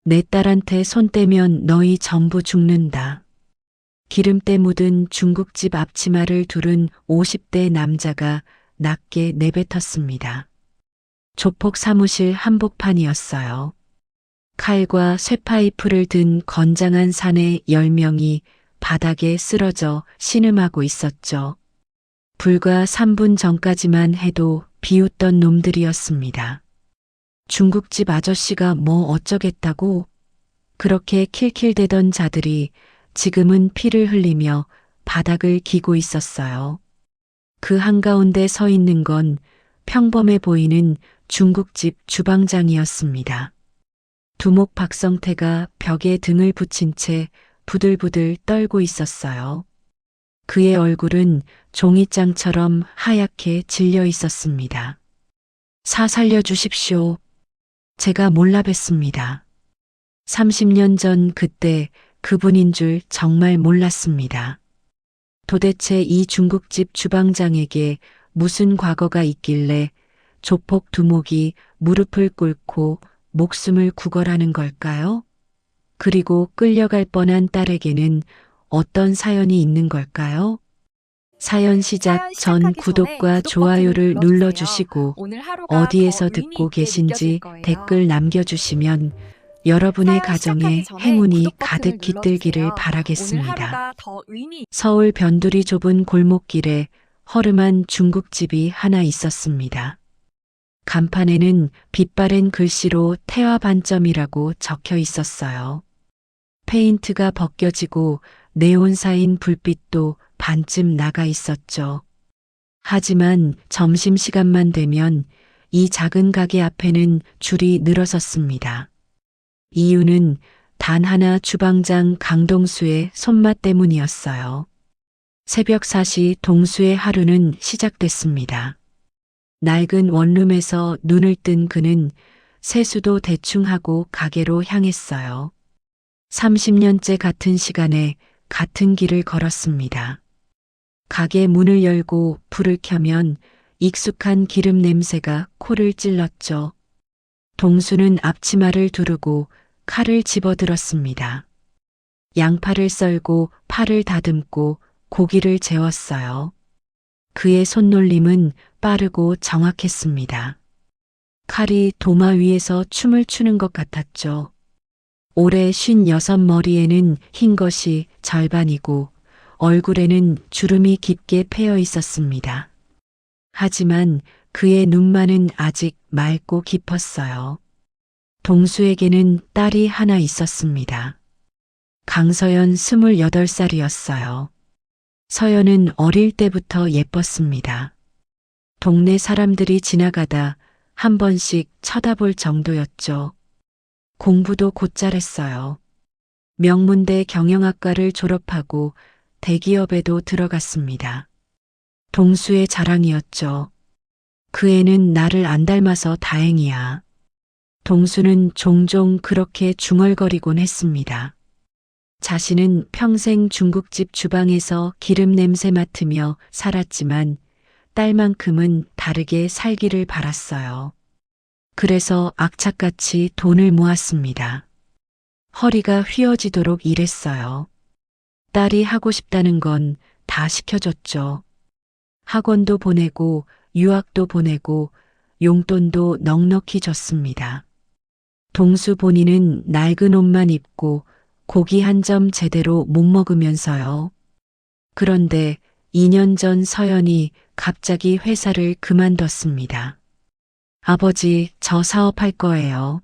내 딸한테 손 떼면 너희 전부 죽는다. 기름때 묻은 중국집 앞치마를 두른 50대 남자가 낮게 내뱉었습니다. 조폭 사무실 한복판이었어요. 칼과 쇠파이프를 든 건장한 사내 10명이 바닥에 쓰러져 신음하고 있었죠. 불과 3분 전까지만 해도 비웃던 놈들이었습니다. 중국집 아저씨가 뭐 어쩌겠다고 그렇게 킬킬대던 자들이 지금은 피를 흘리며 바닥을 기고 있었어요. 그 한가운데 서 있는 건 평범해 보이는 중국집 주방장이었습니다. 두목 박성태가 벽에 등을 붙인 채 부들부들 떨고 있었어요. 그의 얼굴은 종이장처럼 하얗게 질려 있었습니다. 사 살려주십시오. 제가 몰라 뵀습니다. 30년 전 그때 그분인 줄 정말 몰랐습니다. 도대체 이 중국집 주방장에게 무슨 과거가 있길래 조폭 두목이 무릎을 꿇고 목숨을 구걸하는 걸까요? 그리고 끌려갈 뻔한 딸에게는 어떤 사연이 있는 걸까요? 사연 시작 사연 전 시작하기 전에 구독과 구독 좋아요를 버튼을 눌러주세요. 눌러주시고 오늘 하루가 어디에서 더 의미 듣고 있게 느껴질 계신지 거예요. 댓글 남겨주시면 여러분의 사연 시작하기 가정에 전에 행운이 구독 버튼을 가득 깃들기를 눌러주세요. 오늘 바라겠습니다. 하루가 더 의미 서울 변두리 좁은 골목길에 허름한 중국집이 하나 있었습니다. 간판에는 빛바랜 글씨로 태화 반점이라고 적혀 있었어요. 페인트가 벗겨지고 네온사인 불빛도 반쯤 나가 있었죠. 하지만 점심시간만 되면 이 작은 가게 앞에는 줄이 늘어섰습니다. 이유는 단 하나 주방장 강동수의 손맛 때문이었어요. 새벽 4시 동수의 하루는 시작됐습니다. 낡은 원룸에서 눈을 뜬 그는 세수도 대충 하고 가게로 향했어요. 30년째 같은 시간에 같은 길을 걸었습니다. 가게 문을 열고 불을 켜면 익숙한 기름 냄새가 코를 찔렀죠. 동수는 앞치마를 두르고 칼을 집어들었습니다. 양파를 썰고 파를 다듬고 고기를 재웠어요. 그의 손놀림은 빠르고 정확했습니다. 칼이 도마 위에서 춤을 추는 것 같았죠. 올해 56머리에는 흰 것이 절반이고 얼굴에는 주름이 깊게 패여 있었습니다. 하지만 그의 눈만은 아직 맑고 깊었어요. 동수에게는 딸이 하나 있었습니다. 강서연 28살이었어요. 서연은 어릴 때부터 예뻤습니다. 동네 사람들이 지나가다 한 번씩 쳐다볼 정도였죠. 공부도 곧잘 했어요. 명문대 경영학과를 졸업하고 대기업에도 들어갔습니다. 동수의 자랑이었죠. 그 애는 나를 안 닮아서 다행이야. 동수는 종종 그렇게 중얼거리곤 했습니다. 자신은 평생 중국집 주방에서 기름 냄새 맡으며 살았지만 딸만큼은 다르게 살기를 바랐어요. 그래서 악착같이 돈을 모았습니다. 허리가 휘어지도록 일했어요. 딸이 하고 싶다는 건 다 시켜줬죠. 학원도 보내고 유학도 보내고 용돈도 넉넉히 줬습니다. 동수 본인은 낡은 옷만 입고 고기 한 점 제대로 못 먹으면서요. 그런데 2년 전 서연이 갑자기 회사를 그만뒀습니다. 아버지, 저 사업할 거예요.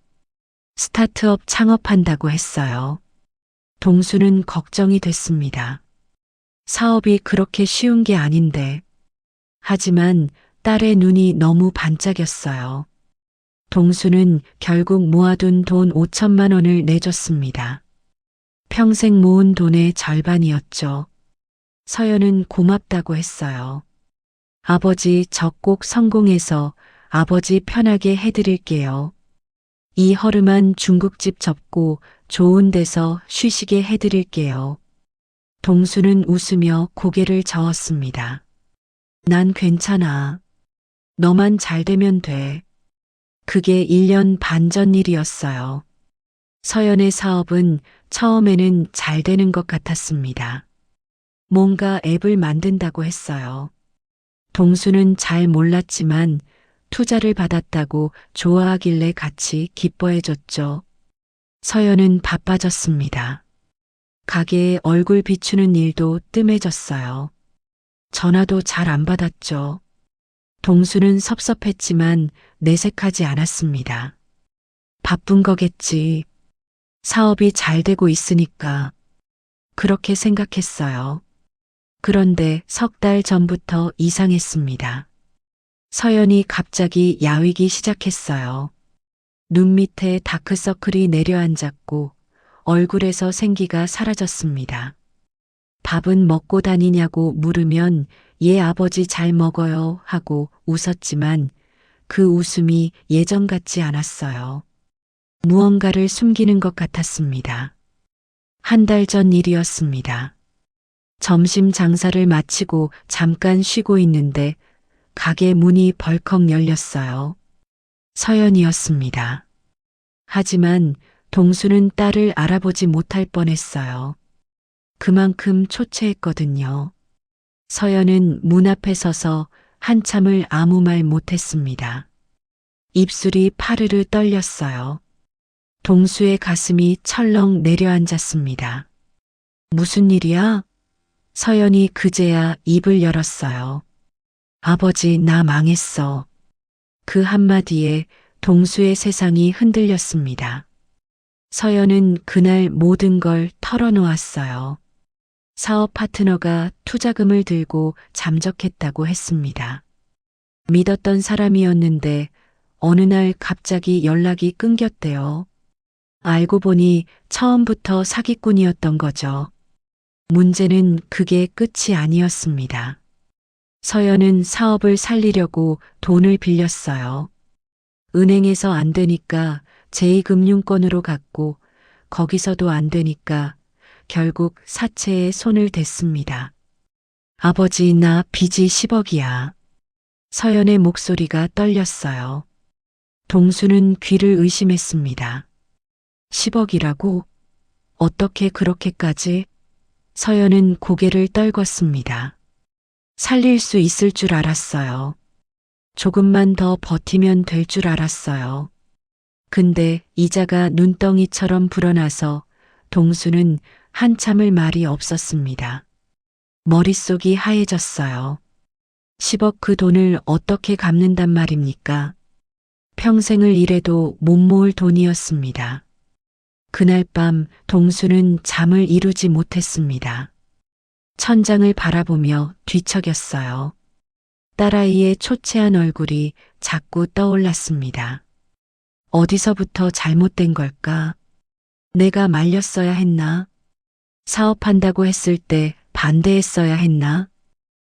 스타트업 창업한다고 했어요. 동수는 걱정이 됐습니다. 사업이 그렇게 쉬운 게 아닌데. 하지만 딸의 눈이 너무 반짝였어요. 동수는 결국 모아둔 돈 5천만 원을 내줬습니다. 평생 모은 돈의 절반이었죠. 서연은 고맙다고 했어요. 아버지, 저 꼭 성공해서 아버지 편하게 해드릴게요. 이 허름한 중국집 접고 좋은 데서 쉬시게 해드릴게요. 동수는 웃으며 고개를 저었습니다. 난 괜찮아. 너만 잘 되면 돼. 그게 1년 반 전 일이었어요. 서연의 사업은 처음에는 잘 되는 것 같았습니다. 뭔가 앱을 만든다고 했어요. 동수는 잘 몰랐지만 투자를 받았다고 좋아하길래 같이 기뻐해줬죠. 서연은 바빠졌습니다. 가게에 얼굴 비추는 일도 뜸해졌어요. 전화도 잘 안 받았죠. 동수는 섭섭했지만 내색하지 않았습니다. 바쁜 거겠지. 사업이 잘 되고 있으니까. 그렇게 생각했어요. 그런데 석 달 전부터 이상했습니다. 서연이 갑자기 야위기 시작했어요. 눈 밑에 다크서클이 내려앉았고 얼굴에서 생기가 사라졌습니다. 밥은 먹고 다니냐고 물으면 얘 아버지 잘 먹어요 하고 웃었지만 그 웃음이 예전 같지 않았어요. 무언가를 숨기는 것 같았습니다. 한 달 전 일이었습니다. 점심 장사를 마치고 잠깐 쉬고 있는데 가게 문이 벌컥 열렸어요. 서연이었습니다. 하지만 동수는 딸을 알아보지 못할 뻔했어요. 그만큼 초췌했거든요. 서연은 문 앞에 서서 한참을 아무 말 못했습니다. 입술이 파르르 떨렸어요. 동수의 가슴이 철렁 내려앉았습니다. 무슨 일이야? 서연이 그제야 입을 열었어요. 아버지, 나 망했어. 그 한마디에 동수의 세상이 흔들렸습니다. 서연은 그날 모든 걸 털어놓았어요. 사업 파트너가 투자금을 들고 잠적했다고 했습니다. 믿었던 사람이었는데 어느 날 갑자기 연락이 끊겼대요. 알고 보니 처음부터 사기꾼이었던 거죠. 문제는 그게 끝이 아니었습니다. 서연은 사업을 살리려고 돈을 빌렸어요. 은행에서 안 되니까 제2금융권으로 갔고 거기서도 안 되니까 결국 사채에 손을 댔습니다. 아버지, 나 빚이 10억이야. 서연의 목소리가 떨렸어요. 동수는 귀를 의심했습니다. 10억이라고? 어떻게 그렇게까지? 서연은 고개를 떨궜습니다. 살릴 수 있을 줄 알았어요. 조금만 더 버티면 될 줄 알았어요. 근데 이자가 눈덩이처럼 불어나서 동수는 한참을 말이 없었습니다. 머릿속이 하얘졌어요. 10억 그 돈을 어떻게 갚는단 말입니까? 평생을 일해도 못 모을 돈이었습니다. 그날 밤 동수는 잠을 이루지 못했습니다. 천장을 바라보며 뒤척였어요. 딸아이의 초췌한 얼굴이 자꾸 떠올랐습니다. 어디서부터 잘못된 걸까? 내가 말렸어야 했나? 사업한다고 했을 때 반대했어야 했나?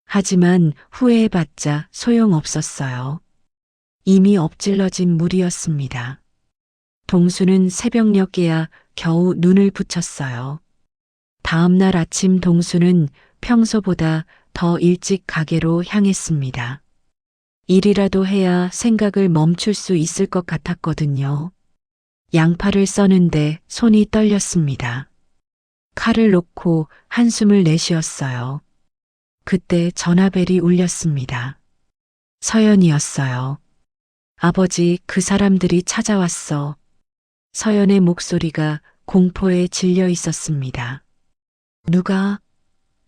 하지만 후회해봤자 소용없었어요. 이미 엎질러진 물이었습니다. 동수는 새벽녘에야 겨우 눈을 붙였어요. 다음 날 아침 동수는 평소보다 더 일찍 가게로 향했습니다. 일이라도 해야 생각을 멈출 수 있을 것 같았거든요. 양파를 써는데 손이 떨렸습니다. 칼을 놓고 한숨을 내쉬었어요. 그때 전화벨이 울렸습니다. 서연이었어요. 아버지, 그 사람들이 찾아왔어. 서연의 목소리가 공포에 질려 있었습니다. 누가?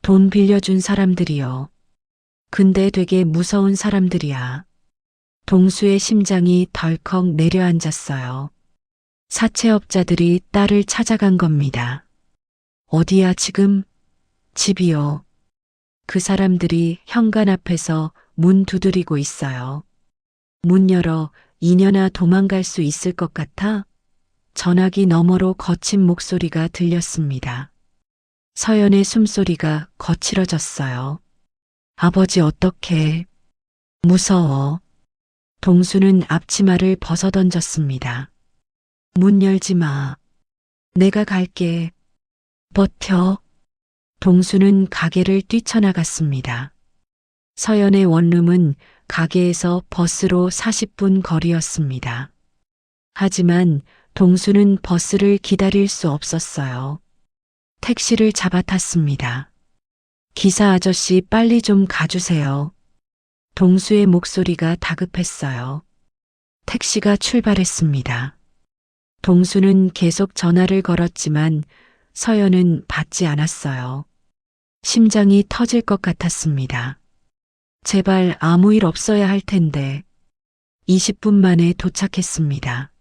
돈 빌려준 사람들이요. 근데 되게 무서운 사람들이야. 동수의 심장이 덜컥 내려앉았어요. 사채업자들이 딸을 찾아간 겁니다. 어디야 지금? 집이요. 그 사람들이 현관 앞에서 문 두드리고 있어요. 문 열어 이년아 도망갈 수 있을 것 같아? 전화기 너머로 거친 목소리가 들렸습니다. 서연의 숨소리가 거칠어졌어요. 아버지 어떡해. 무서워. 동수는 앞치마를 벗어던졌습니다. 문 열지 마. 내가 갈게. 버텨. 동수는 가게를 뛰쳐나갔습니다. 서연의 원룸은 가게에서 버스로 40분 거리였습니다. 하지만 동수는 버스를 기다릴 수 없었어요. 택시를 잡아탔습니다. 기사 아저씨 빨리 좀 가주세요. 동수의 목소리가 다급했어요. 택시가 출발했습니다. 동수는 계속 전화를 걸었지만 서연은 받지 않았어요. 심장이 터질 것 같았습니다. 제발 아무 일 없어야 할 텐데. 20분 만에 도착했습니다.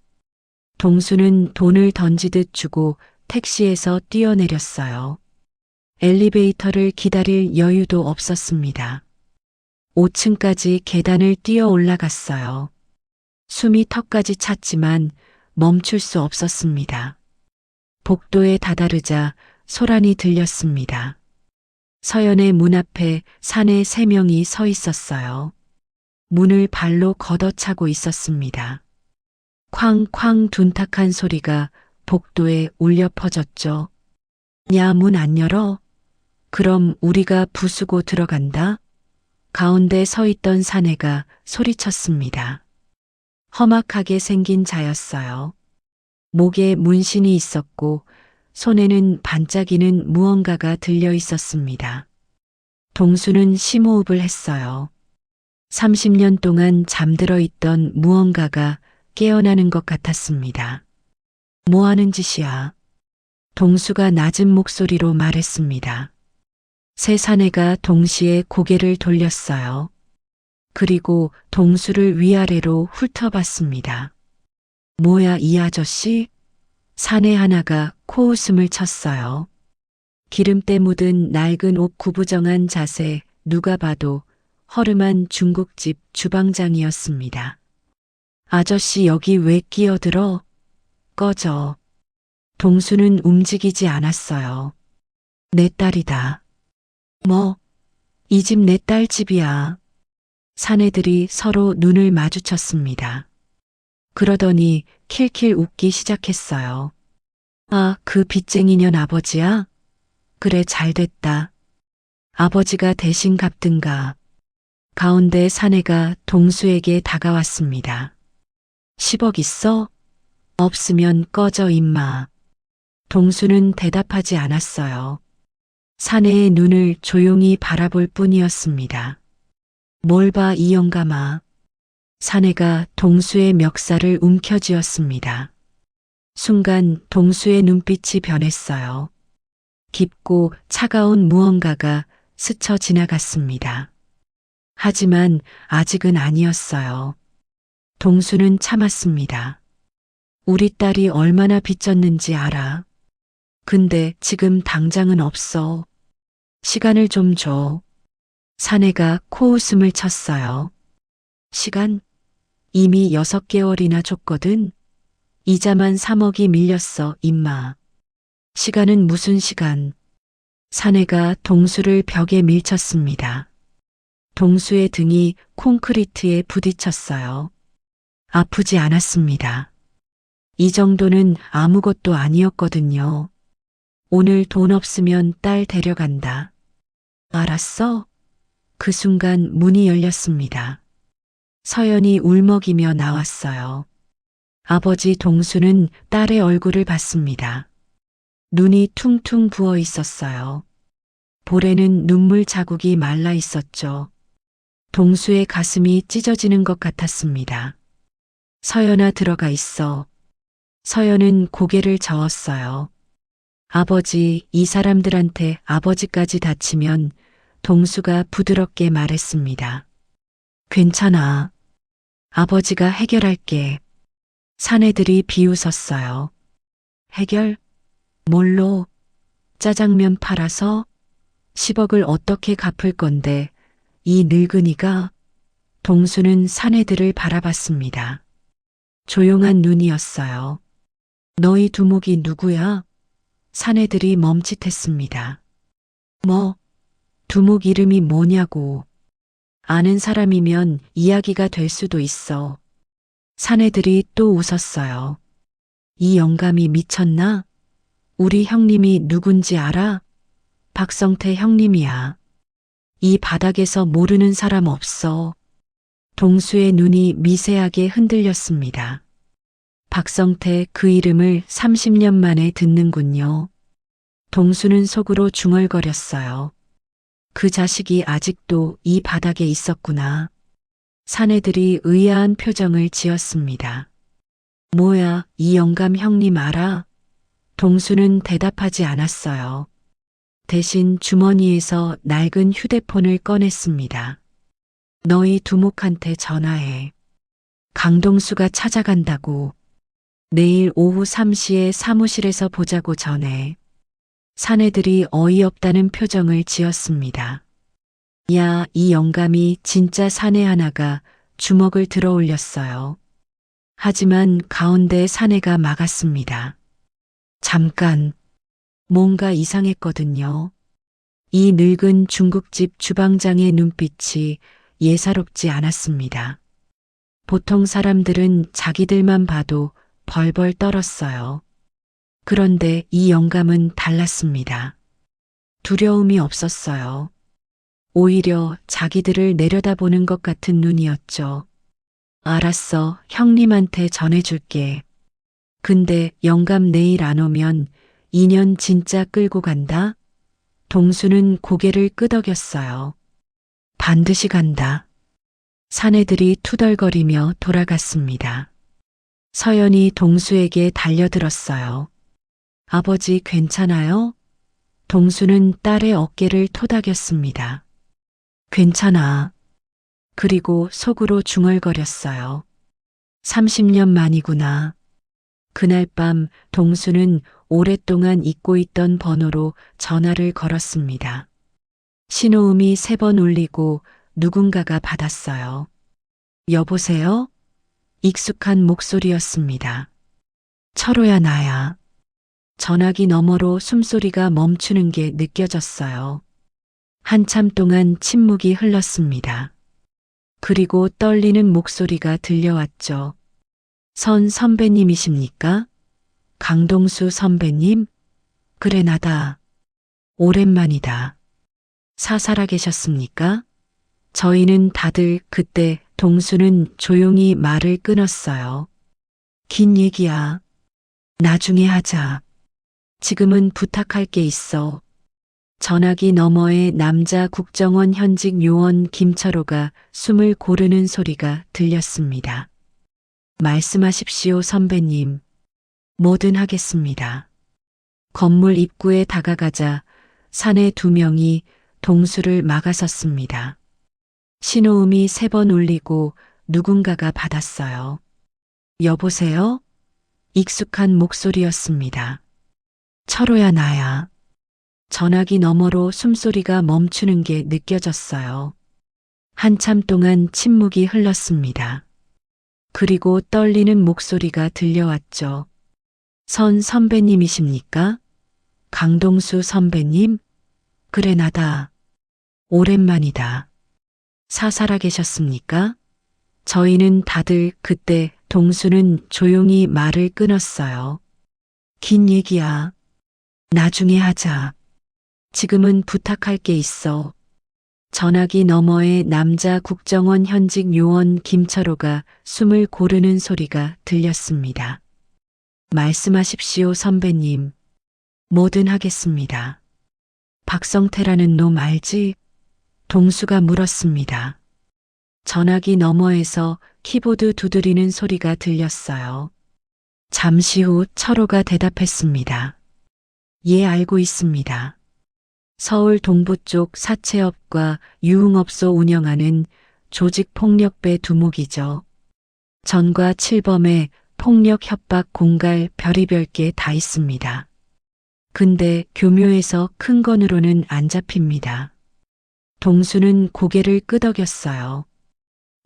동수는 돈을 던지듯 주고 택시에서 뛰어내렸어요. 엘리베이터를 기다릴 여유도 없었습니다. 5층까지 계단을 뛰어 올라갔어요. 숨이 턱까지 찼지만 멈출 수 없었습니다. 복도에 다다르자 소란이 들렸습니다. 서연의 문 앞에 사내 3명이 서 있었어요. 문을 발로 걷어차고 있었습니다. 쾅쾅 둔탁한 소리가 복도에 울려 퍼졌죠. 야, 문 안 열어? 그럼 우리가 부수고 들어간다? 가운데 서 있던 사내가 소리쳤습니다. 험악하게 생긴 자였어요. 목에 문신이 있었고 손에는 반짝이는 무언가가 들려 있었습니다. 동수는 심호흡을 했어요. 30년 동안 잠들어 있던 무언가가 깨어나는 것 같았습니다. 뭐 하는 짓이야? 동수가 낮은 목소리로 말했습니다. 세 사내가 동시에 고개를 돌렸어요. 그리고 동수를 위아래로 훑어봤습니다. 뭐야 이 아저씨? 사내 하나가 코웃음을 쳤어요. 기름때 묻은 낡은 옷 구부정한 자세, 누가 봐도 허름한 중국집 주방장이었습니다. 아저씨 여기 왜 끼어들어? 꺼져. 동수는 움직이지 않았어요. 내 딸이다. 뭐? 이 집 내 딸 집이야. 사내들이 서로 눈을 마주쳤습니다. 그러더니 킬킬 웃기 시작했어요. 아, 그 빚쟁이년 아버지야? 그래, 잘됐다. 아버지가 대신 갚든가. 가운데 사내가 동수에게 다가왔습니다. 10억 있어? 없으면 꺼져 임마. 동수는 대답하지 않았어요. 사내의 눈을 조용히 바라볼 뿐이었습니다. 뭘 봐 이 영감아. 사내가 동수의 멱살을 움켜쥐었습니다. 순간 동수의 눈빛이 변했어요. 깊고 차가운 무언가가 스쳐 지나갔습니다. 하지만 아직은 아니었어요. 동수는 참았습니다. 우리 딸이 얼마나 빚졌는지 알아. 근데 지금 당장은 없어. 시간을 좀 줘. 사내가 코웃음을 쳤어요. 시간? 이미 6개월이나 줬거든. 이자만 3억이 밀렸어, 임마. 시간은 무슨 시간? 사내가 동수를 벽에 밀쳤습니다. 동수의 등이 콘크리트에 부딪혔어요. 아프지 않았습니다. 이 정도는 아무것도 아니었거든요. 오늘 돈 없으면 딸 데려간다. 알았어? 그 순간 문이 열렸습니다. 서연이 울먹이며 나왔어요. 아버지 동수는 딸의 얼굴을 봤습니다. 눈이 퉁퉁 부어 있었어요. 볼에는 눈물 자국이 말라 있었죠. 동수의 가슴이 찢어지는 것 같았습니다. 서연아 들어가 있어. 서연은 고개를 저었어요. 아버지, 이 사람들한테 아버지까지 다치면 동수가 부드럽게 말했습니다. 괜찮아. 아버지가 해결할게. 사내들이 비웃었어요. 해결? 뭘로? 짜장면 팔아서? 10억을 어떻게 갚을 건데 이 늙은이가? 동수는 사내들을 바라봤습니다. 조용한 눈이었어요. 너희 두목이 누구야? 사내들이 멈칫했습니다. 뭐? 두목 이름이 뭐냐고. 아는 사람이면 이야기가 될 수도 있어. 사내들이 또 웃었어요. 이 영감이 미쳤나? 우리 형님이 누군지 알아? 박성태 형님이야. 이 바닥에서 모르는 사람 없어. 동수의 눈이 미세하게 흔들렸습니다. 박성태 그 이름을 30년 만에 듣는군요. 동수는 속으로 중얼거렸어요. 그 자식이 아직도 이 바닥에 있었구나. 사내들이 의아한 표정을 지었습니다. 뭐야, 이 영감 형님 알아? 동수는 대답하지 않았어요. 대신 주머니에서 낡은 휴대폰을 꺼냈습니다. 너희 두목한테 전화해. 강동수가 찾아간다고. 내일 오후 3시에 사무실에서 보자고 전해. 사내들이 어이없다는 표정을 지었습니다. 야, 이 영감이 진짜 사내 하나가 주먹을 들어 올렸어요. 하지만 가운데 사내가 막았습니다. 잠깐, 뭔가 이상했거든요. 이 늙은 중국집 주방장의 눈빛이 예사롭지 않았습니다. 보통 사람들은 자기들만 봐도 벌벌 떨었어요. 그런데 이 영감은 달랐습니다. 두려움이 없었어요. 오히려 자기들을 내려다보는 것 같은 눈이었죠. 알았어, 형님한테 전해줄게. 근데 영감 내일 안 오면 인연 진짜 끌고 간다? 동수는 고개를 끄덕였어요. 반드시 간다. 사내들이 투덜거리며 돌아갔습니다. 서연이 동수에게 달려들었어요. 아버지 괜찮아요? 동수는 딸의 어깨를 토닥였습니다. 괜찮아. 그리고 속으로 중얼거렸어요. 30년 만이구나. 그날 밤 동수는 오랫동안 잊고 있던 번호로 전화를 걸었습니다. 신호음이 3번 울리고 누군가가 받았어요. 여보세요? 익숙한 목소리였습니다. 철호야, 나야. 전화기 너머로 숨소리가 멈추는 게 느껴졌어요. 한참 동안 침묵이 흘렀습니다. 그리고 떨리는 목소리가 들려왔죠. 선 선배님이십니까? 강동수 선배님? 그래, 나다. 오랜만이다. 사살아 계셨습니까? 저희는 다들 그때 동수는 조용히 말을 끊었어요. 긴 얘기야. 나중에 하자. 지금은 부탁할 게 있어. 전화기 너머에 남자 국정원 현직 요원 김철호가 숨을 고르는 소리가 들렸습니다. 말씀하십시오, 선배님. 뭐든 하겠습니다. 건물 입구에 다가가자 사내 2명이 동수를 막아섰습니다. 신호음이 3번 울리고 누군가가 받았어요. 여보세요? 익숙한 목소리였습니다. 철호야, 나야. 전화기 너머로 숨소리가 멈추는 게 느껴졌어요. 한참 동안 침묵이 흘렀습니다. 그리고 떨리는 목소리가 들려왔죠. 선 선배님이십니까? 강동수 선배님? 그래, 나다. 오랜만이다. 사살아 계셨습니까? 저희는 다들 그때 동수는 조용히 말을 끊었어요. 긴 얘기야. 나중에 하자. 지금은 부탁할 게 있어. 전화기 너머에 남자 국정원 현직 요원 김철호가 숨을 고르는 소리가 들렸습니다. 말씀하십시오, 선배님. 뭐든 하겠습니다. 박성태라는 놈 알지? 동수가 물었습니다. 전화기 너머에서 키보드 두드리는 소리가 들렸어요. 잠시 후 철호가 대답했습니다. 예, 알고 있습니다. 서울 동부 쪽 사채업과 유흥업소 운영하는 조직폭력배 두목이죠. 전과 칠범에 폭력, 협박, 공갈, 별의별 게 다 있습니다. 근데 교묘해서 큰 건으로는 안 잡힙니다. 동수는 고개를 끄덕였어요.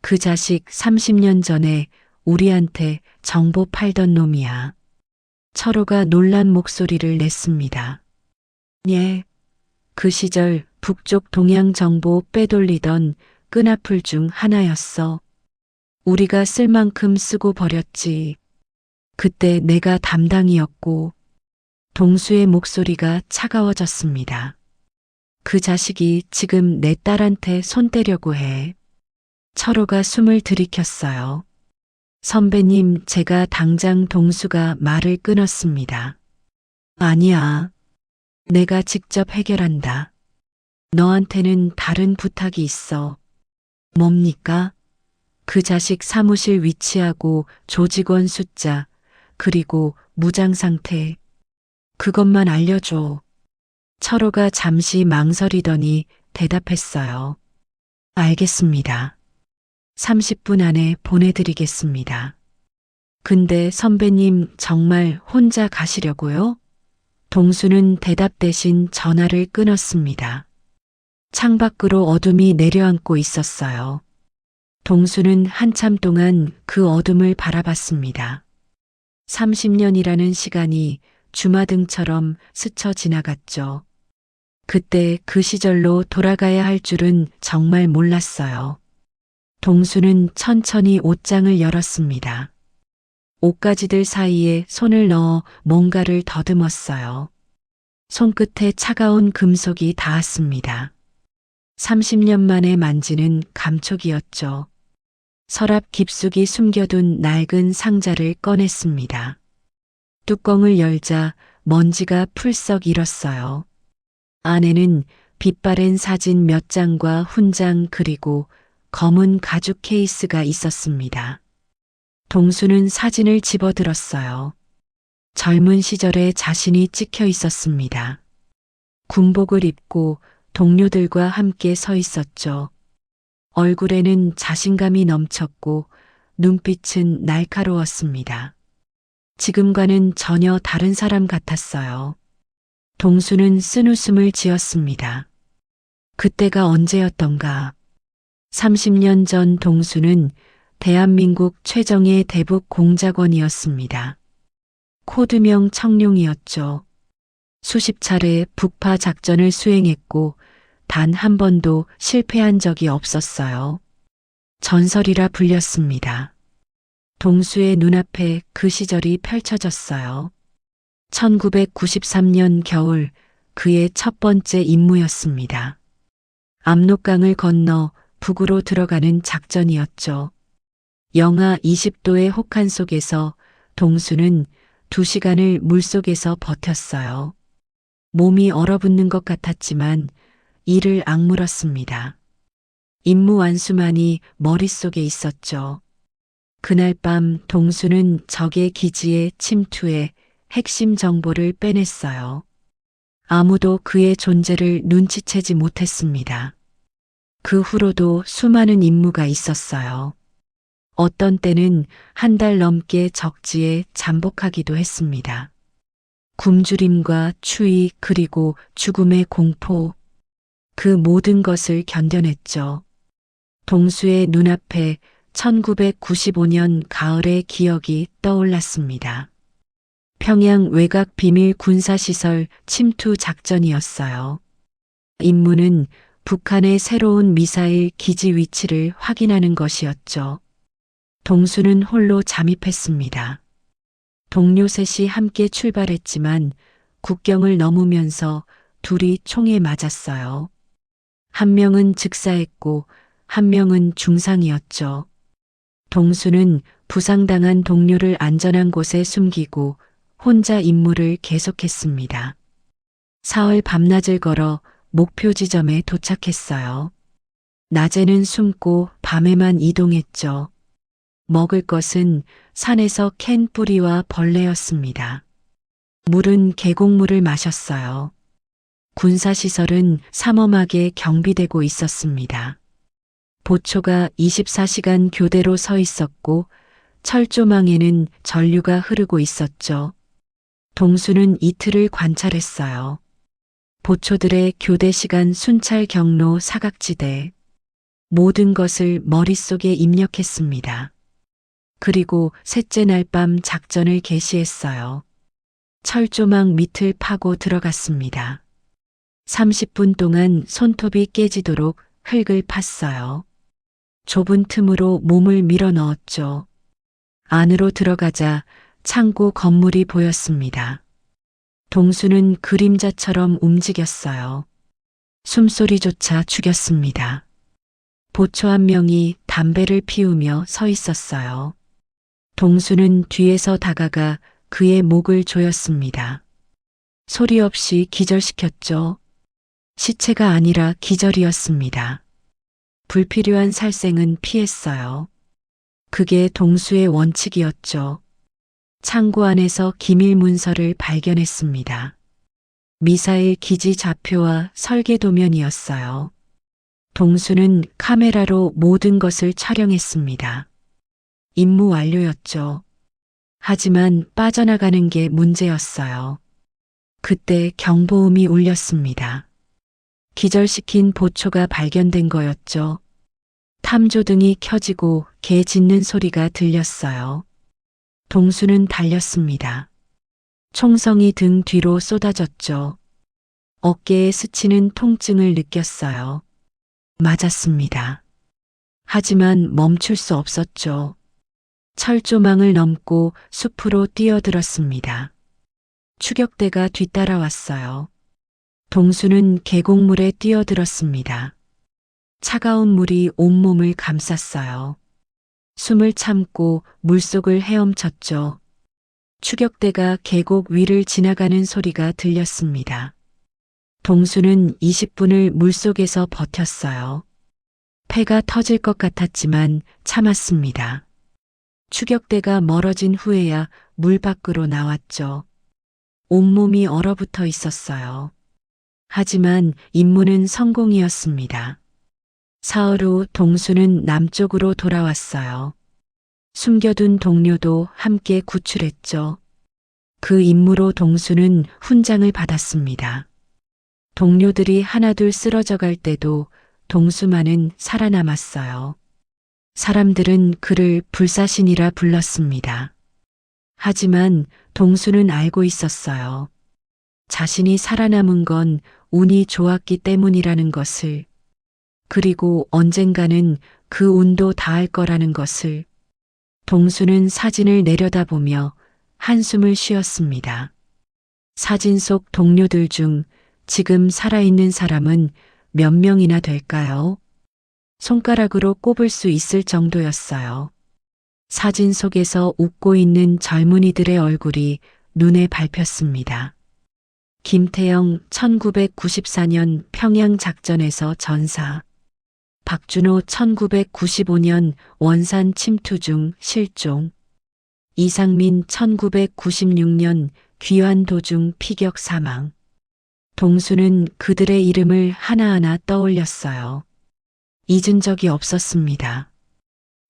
그 자식 30년 전에 우리한테 정보 팔던 놈이야. 철호가 놀란 목소리를 냈습니다. 예. 그 시절 북쪽 동양 정보 빼돌리던 끈앞풀 중 하나였어. 우리가 쓸 만큼 쓰고 버렸지. 그때 내가 담당이었고. 동수의 목소리가 차가워졌습니다. 그 자식이 지금 내 딸한테 손 떼려고 해. 철호가 숨을 들이켰어요. 선배님, 제가 당장 동수가 말을 끊었습니다. 아니야. 내가 직접 해결한다. 너한테는 다른 부탁이 있어. 뭡니까? 그 자식 사무실 위치하고 조직원 숫자, 그리고 무장 상태. 그것만 알려줘. 철호가 잠시 망설이더니 대답했어요. 알겠습니다. 30분 안에 보내드리겠습니다. 근데 선배님 정말 혼자 가시려고요? 동수는 대답 대신 전화를 끊었습니다. 창밖으로 어둠이 내려앉고 있었어요. 동수는 한참 동안 그 어둠을 바라봤습니다. 30년이라는 시간이 주마등처럼 스쳐 지나갔죠. 그때 그 시절로 돌아가야 할 줄은 정말 몰랐어요. 동수는 천천히 옷장을 열었습니다. 옷가지들 사이에 손을 넣어 뭔가를 더듬었어요. 손끝에 차가운 금속이 닿았습니다. 30년 만에 만지는 감촉이었죠. 서랍 깊숙이 숨겨둔 낡은 상자를 꺼냈습니다. 뚜껑을 열자 먼지가 풀썩 일었어요. 안에는 빛바랜 사진 몇 장과 훈장 그리고 검은 가죽 케이스가 있었습니다. 동수는 사진을 집어들었어요. 젊은 시절에 자신이 찍혀 있었습니다. 군복을 입고 동료들과 함께 서 있었죠. 얼굴에는 자신감이 넘쳤고 눈빛은 날카로웠습니다. 지금과는 전혀 다른 사람 같았어요. 동수는 쓴웃음을 지었습니다. 그때가 언제였던가. 30년 전 동수는 대한민국 최정예 대북 공작원이었습니다. 코드명 청룡이었죠. 수십 차례 북파 작전을 수행했고 단 한 번도 실패한 적이 없었어요. 전설이라 불렸습니다. 동수의 눈앞에 그 시절이 펼쳐졌어요. 1993년 겨울 그의 첫 번째 임무였습니다. 압록강을 건너 북으로 들어가는 작전이었죠. 영하 20도의 혹한 속에서 동수는 2시간을 물속에서 버텼어요. 몸이 얼어붙는 것 같았지만 이를 악물었습니다. 임무 완수만이 머릿속에 있었죠. 그날 밤 동수는 적의 기지에 침투해 핵심 정보를 빼냈어요. 아무도 그의 존재를 눈치채지 못했습니다. 그 후로도 수많은 임무가 있었어요. 어떤 때는 한 달 넘게 적지에 잠복하기도 했습니다. 굶주림과 추위 그리고 죽음의 공포, 그 모든 것을 견뎌냈죠. 동수의 눈앞에 1995년 가을의 기억이 떠올랐습니다. 평양 외곽 비밀 군사시설 침투 작전이었어요. 임무는 북한의 새로운 미사일 기지 위치를 확인하는 것이었죠. 동수는 홀로 잠입했습니다. 동료 셋이 함께 출발했지만 국경을 넘으면서 둘이 총에 맞았어요. 한 명은 즉사했고 한 명은 중상이었죠. 동수는 부상당한 동료를 안전한 곳에 숨기고 혼자 임무를 계속했습니다. 사흘 밤낮을 걸어 목표 지점에 도착했어요. 낮에는 숨고 밤에만 이동했죠. 먹을 것은 산에서 캔 뿌리와 벌레였습니다. 물은 계곡물을 마셨어요. 군사시설은 삼엄하게 경비되고 있었습니다. 보초가 24시간 교대로 서 있었고 철조망에는 전류가 흐르고 있었죠. 동수는 이틀을 관찰했어요. 보초들의 교대 시간 순찰 경로 사각지대. 모든 것을 머릿속에 입력했습니다. 그리고 셋째 날 밤 작전을 개시했어요. 철조망 밑을 파고 들어갔습니다. 30분 동안 손톱이 깨지도록 흙을 팠어요. 좁은 틈으로 몸을 밀어 넣었죠. 안으로 들어가자 창고 건물이 보였습니다. 동수는 그림자처럼 움직였어요. 숨소리조차 죽였습니다. 보초 한 명이 담배를 피우며 서 있었어요. 동수는 뒤에서 다가가 그의 목을 조였습니다. 소리 없이 기절시켰죠. 시체가 아니라 기절이었습니다. 불필요한 살생은 피했어요. 그게 동수의 원칙이었죠. 창고 안에서 기밀 문서를 발견했습니다. 미사일 기지 좌표와 설계 도면이었어요. 동수는 카메라로 모든 것을 촬영했습니다. 임무 완료였죠. 하지만 빠져나가는 게 문제였어요. 그때 경보음이 울렸습니다. 기절시킨 보초가 발견된 거였죠. 탐조등이 켜지고 개 짖는 소리가 들렸어요. 동수는 달렸습니다. 총성이 등 뒤로 쏟아졌죠. 어깨에 스치는 통증을 느꼈어요. 맞았습니다. 하지만 멈출 수 없었죠. 철조망을 넘고 숲으로 뛰어들었습니다. 추격대가 뒤따라왔어요. 동수는 계곡물에 뛰어들었습니다. 차가운 물이 온몸을 감쌌어요. 숨을 참고 물속을 헤엄쳤죠. 추격대가 계곡 위를 지나가는 소리가 들렸습니다. 동수는 20분을 물속에서 버텼어요. 폐가 터질 것 같았지만 참았습니다. 추격대가 멀어진 후에야 물 밖으로 나왔죠. 온몸이 얼어붙어 있었어요. 하지만 임무는 성공이었습니다. 사흘 후 동수는 남쪽으로 돌아왔어요. 숨겨둔 동료도 함께 구출했죠. 그 임무로 동수는 훈장을 받았습니다. 동료들이 하나둘 쓰러져 갈 때도 동수만은 살아남았어요. 사람들은 그를 불사신이라 불렀습니다. 하지만 동수는 알고 있었어요. 자신이 살아남은 건 운이 좋았기 때문이라는 것을, 그리고 언젠가는 그 운도 닿을 거라는 것을. 동수는 사진을 내려다보며 한숨을 쉬었습니다. 사진 속 동료들 중 지금 살아있는 사람은 몇 명이나 될까요? 손가락으로 꼽을 수 있을 정도였어요. 사진 속에서 웃고 있는 젊은이들의 얼굴이 눈에 밟혔습니다. 김태영 1994년 평양 작전에서 전사. 박준호 1995년 원산 침투 중 실종. 이상민 1996년 귀환 도중 피격 사망. 동수는 그들의 이름을 하나하나 떠올렸어요. 잊은 적이 없었습니다.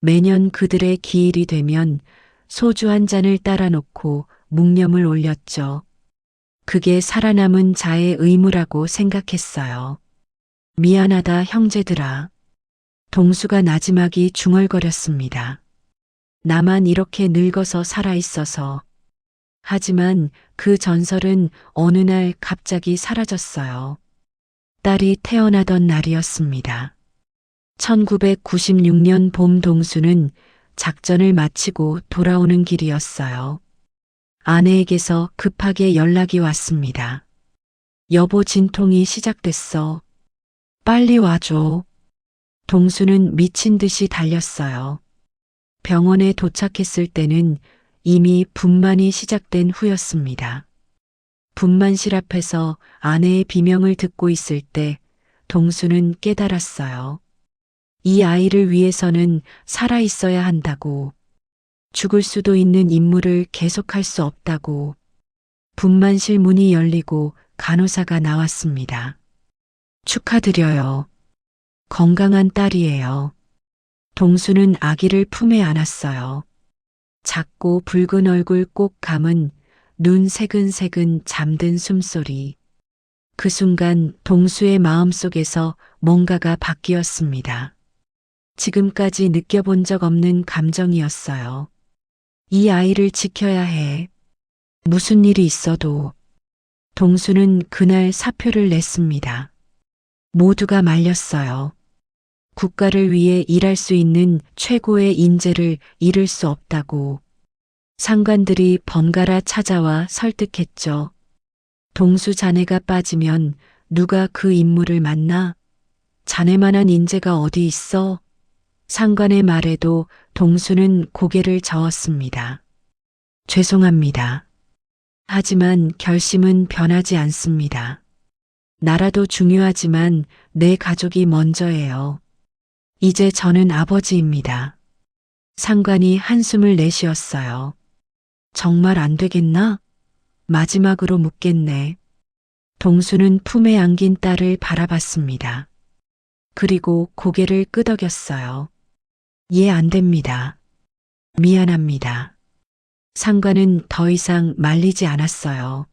매년 그들의 기일이 되면 소주 한 잔을 따라 놓고 묵념을 올렸죠. 그게 살아남은 자의 의무라고 생각했어요. 미안하다 형제들아. 동수가 나지막이 중얼거렸습니다. 나만 이렇게 늙어서 살아있어서. 하지만 그 전설은 어느 날 갑자기 사라졌어요. 딸이 태어나던 날이었습니다. 1996년 봄 동수는 작전을 마치고 돌아오는 길이었어요. 아내에게서 급하게 연락이 왔습니다. 여보, 진통이 시작됐어. 빨리 와줘. 동수는 미친 듯이 달렸어요. 병원에 도착했을 때는 이미 분만이 시작된 후였습니다. 분만실 앞에서 아내의 비명을 듣고 있을 때 동수는 깨달았어요. 이 아이를 위해서는 살아 있어야 한다고. 죽을 수도 있는 임무를 계속할 수 없다고. 분만실 문이 열리고 간호사가 나왔습니다. 축하드려요. 건강한 딸이에요. 동수는 아기를 품에 안았어요. 작고 붉은 얼굴 꼭 감은 눈 새근새근 잠든 숨소리. 그 순간 동수의 마음속에서 뭔가가 바뀌었습니다. 지금까지 느껴본 적 없는 감정이었어요. 이 아이를 지켜야 해. 무슨 일이 있어도. 동수는 그날 사표를 냈습니다. 모두가 말렸어요. 국가를 위해 일할 수 있는 최고의 인재를 잃을 수 없다고. 상관들이 번갈아 찾아와 설득했죠. 동수 자네가 빠지면 누가 그 임무를 맡나? 자네만한 인재가 어디 있어? 상관의 말에도 동수는 고개를 저었습니다. 죄송합니다. 하지만 결심은 변하지 않습니다. 나라도 중요하지만 내 가족이 먼저예요. 이제 저는 아버지입니다. 상관이 한숨을 내쉬었어요. 정말 안 되겠나? 마지막으로 묻겠네. 동수는 품에 안긴 딸을 바라봤습니다. 그리고 고개를 끄덕였어요. 이해 안 됩니다. 미안합니다. 상관은 더 이상 말리지 않았어요.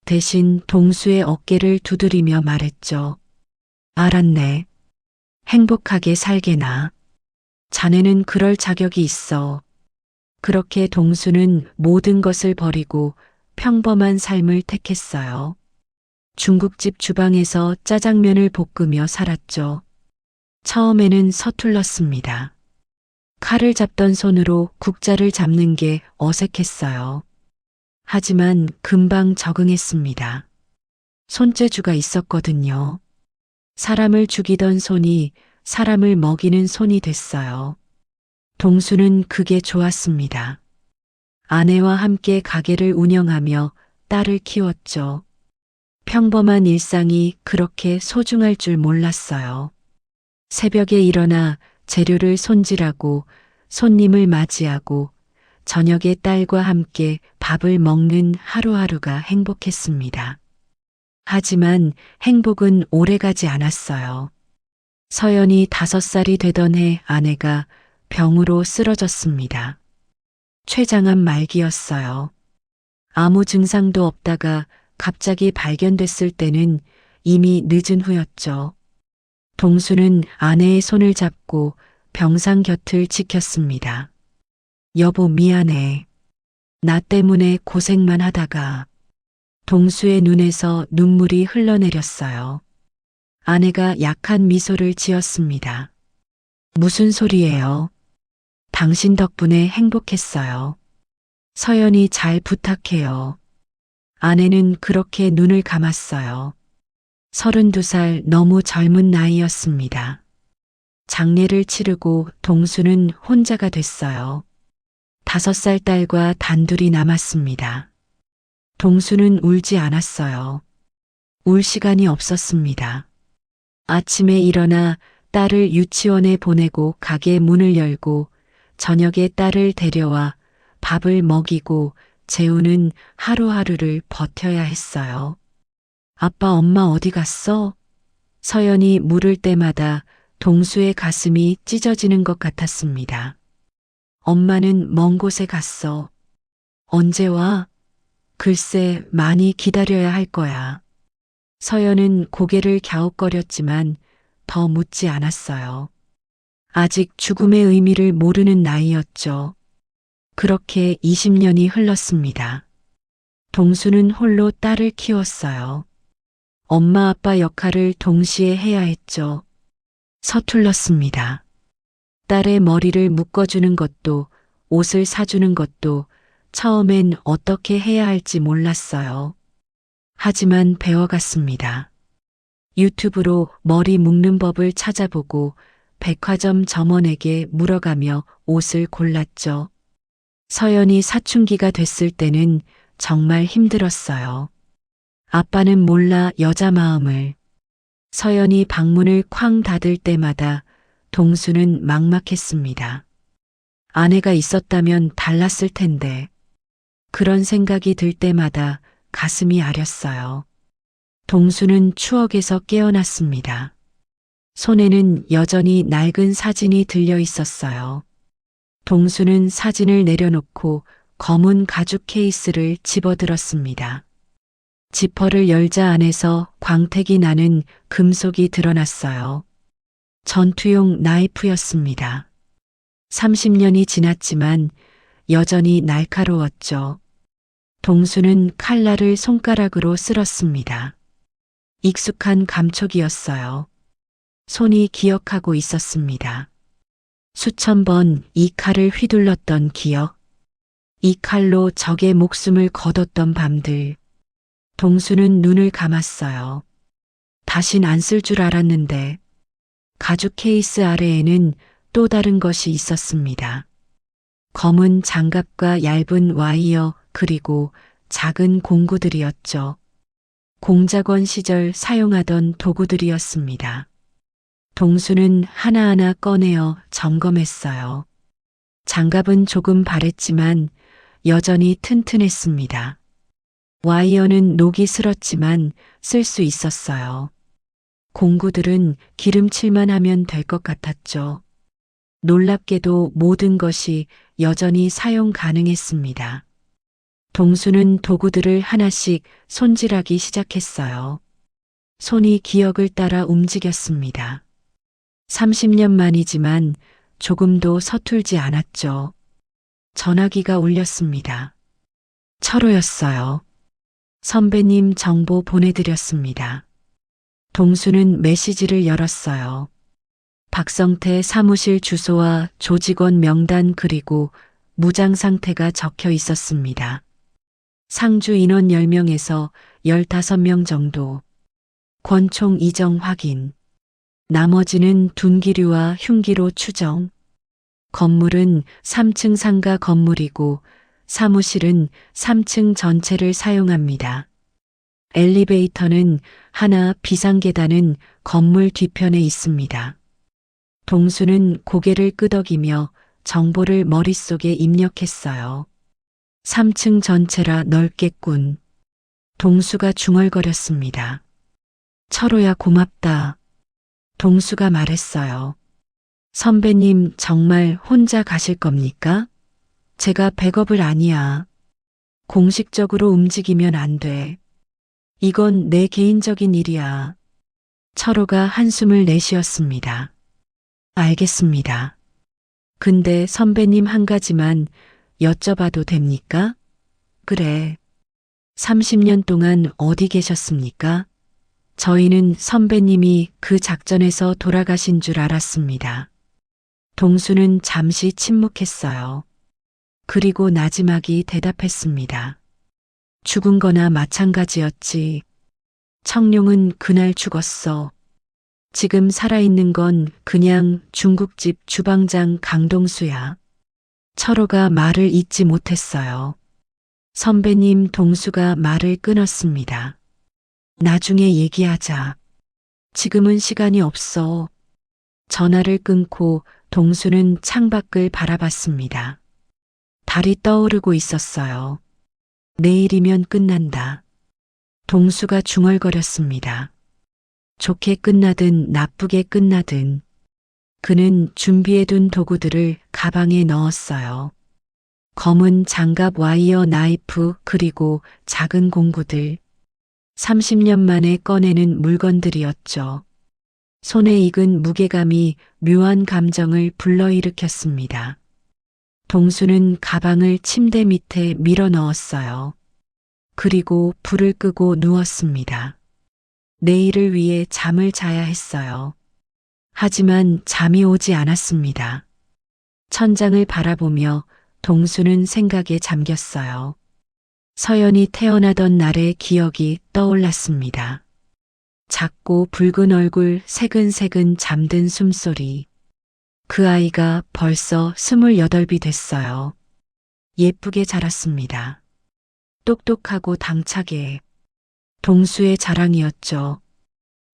대신 동수의 어깨를 두드리며 말했죠. 알았네. 행복하게 살게나. 자네는 그럴 자격이 있어. 그렇게 동수는 모든 것을 버리고 평범한 삶을 택했어요. 중국집 주방에서 짜장면을 볶으며 살았죠. 처음에는 서툴렀습니다. 칼을 잡던 손으로 국자를 잡는 게 어색했어요. 하지만 금방 적응했습니다. 손재주가 있었거든요. 사람을 죽이던 손이 사람을 먹이는 손이 됐어요. 동수는 그게 좋았습니다. 아내와 함께 가게를 운영하며 딸을 키웠죠. 평범한 일상이 그렇게 소중할 줄 몰랐어요. 새벽에 일어나 재료를 손질하고 손님을 맞이하고 저녁에 딸과 함께 밥을 먹는 하루하루가 행복했습니다. 하지만 행복은 오래가지 않았어요. 서연이 5살이 되던 해 아내가 병으로 쓰러졌습니다. 췌장암 말기였어요. 아무 증상도 없다가 갑자기 발견됐을 때는 이미 늦은 후였죠. 동수는 아내의 손을 잡고 병상 곁을 지켰습니다. 여보 미안해. 나 때문에 고생만 하다가. 동수의 눈에서 눈물이 흘러내렸어요. 아내가 약한 미소를 지었습니다. 무슨 소리예요? 당신 덕분에 행복했어요. 서연이 잘 부탁해요. 아내는 그렇게 눈을 감았어요. 32살 너무 젊은 나이였습니다. 장례를 치르고 동수는 혼자가 됐어요. 5살 딸과 단둘이 남았습니다. 동수는 울지 않았어요. 울 시간이 없었습니다. 아침에 일어나 딸을 유치원에 보내고 가게 문을 열고 저녁에 딸을 데려와 밥을 먹이고 재우는 하루하루를 버텨야 했어요. 아빠 엄마 어디 갔어? 서연이 물을 때마다 동수의 가슴이 찢어지는 것 같았습니다. 엄마는 먼 곳에 갔어. 언제 와? 글쎄 많이 기다려야 할 거야. 서연은 고개를 갸웃거렸지만 더 묻지 않았어요. 아직 죽음의 의미를 모르는 나이였죠. 그렇게 20년이 흘렀습니다. 동수는 홀로 딸을 키웠어요. 엄마 아빠 역할을 동시에 해야 했죠. 서툴렀습니다. 딸의 머리를 묶어주는 것도 옷을 사주는 것도 처음엔 어떻게 해야 할지 몰랐어요. 하지만 배워갔습니다. 유튜브로 머리 묶는 법을 찾아보고 백화점 점원에게 물어가며 옷을 골랐죠. 서연이 사춘기가 됐을 때는 정말 힘들었어요. 아빠는 몰라 여자 마음을. 서연이 방문을 쾅 닫을 때마다 동수는 막막했습니다. 아내가 있었다면 달랐을 텐데. 그런 생각이 들 때마다 가슴이 아렸어요. 동수는 추억에서 깨어났습니다. 손에는 여전히 낡은 사진이 들려 있었어요. 동수는 사진을 내려놓고 검은 가죽 케이스를 집어들었습니다. 지퍼를 열자 안에서 광택이 나는 금속이 드러났어요. 전투용 나이프였습니다. 30년이 지났지만 여전히 날카로웠죠. 동수는 칼날을 손가락으로 쓸었습니다. 익숙한 감촉이었어요. 손이 기억하고 있었습니다. 수천 번 이 칼을 휘둘렀던 기억. 이 칼로 적의 목숨을 거뒀던 밤들. 동수는 눈을 감았어요. 다신 안 쓸 줄 알았는데 가죽 케이스 아래에는 또 다른 것이 있었습니다. 검은 장갑과 얇은 와이어 그리고 작은 공구들이었죠. 공작원 시절 사용하던 도구들이었습니다. 동수는 하나하나 꺼내어 점검했어요. 장갑은 조금 바랬지만 여전히 튼튼했습니다. 와이어는 녹이 슬었지만 쓸 수 있었어요. 공구들은 기름칠만 하면 될 것 같았죠. 놀랍게도 모든 것이 여전히 사용 가능했습니다. 동수는 도구들을 하나씩 손질하기 시작했어요. 손이 기억을 따라 움직였습니다. 30년 만이지만 조금도 서툴지 않았죠. 전화기가 울렸습니다. 철호였어요. 선배님 정보 보내드렸습니다. 동수는 메시지를 열었어요. 박성태 사무실 주소와 조직원 명단 그리고 무장 상태가 적혀 있었습니다. 상주 인원 10명에서 15명 정도. 권총 이정 확인. 나머지는 둔기류와 흉기로 추정. 건물은 3층 상가 건물이고 사무실은 3층 전체를 사용합니다. 엘리베이터는 하나, 비상계단은 건물 뒤편에 있습니다. 동수는 고개를 끄덕이며 정보를 머릿속에 입력했어요. 3층 전체라 넓겠군. 동수가 중얼거렸습니다. 철호야 고맙다. 동수가 말했어요. 선배님 정말 혼자 가실 겁니까? 제가 백업을 아니야. 공식적으로 움직이면 안 돼. 이건 내 개인적인 일이야. 철호가 한숨을 내쉬었습니다. 알겠습니다. 근데 선배님 한 가지만 여쭤봐도 됩니까? 그래. 30년 동안 어디 계셨습니까? 저희는 선배님이 그 작전에서 돌아가신 줄 알았습니다. 동수는 잠시 침묵했어요. 그리고 나지막이 대답했습니다. 죽은 거나 마찬가지였지. 청룡은 그날 죽었어. 지금 살아있는 건 그냥 중국집 주방장 강동수야. 철호가 말을 잇지 못했어요. 선배님 동수가 말을 끊었습니다. 나중에 얘기하자. 지금은 시간이 없어. 전화를 끊고 동수는 창밖을 바라봤습니다. 달이 떠오르고 있었어요. 내일이면 끝난다. 동수가 중얼거렸습니다. 좋게 끝나든 나쁘게 끝나든 그는 준비해둔 도구들을 가방에 넣었어요. 검은 장갑, 와이어, 나이프 그리고 작은 공구들. 30년 만에 꺼내는 물건들이었죠. 손에 익은 무게감이 묘한 감정을 불러일으켰습니다. 동수는 가방을 침대 밑에 밀어 넣었어요. 그리고 불을 끄고 누웠습니다. 내일을 위해 잠을 자야 했어요. 하지만 잠이 오지 않았습니다. 천장을 바라보며 동수는 생각에 잠겼어요. 서연이 태어나던 날의 기억이 떠올랐습니다. 작고 붉은 얼굴, 새근새근 잠든 숨소리. 그 아이가 벌써 28이 됐어요. 예쁘게 자랐습니다. 똑똑하고 당차게. 동수의 자랑이었죠.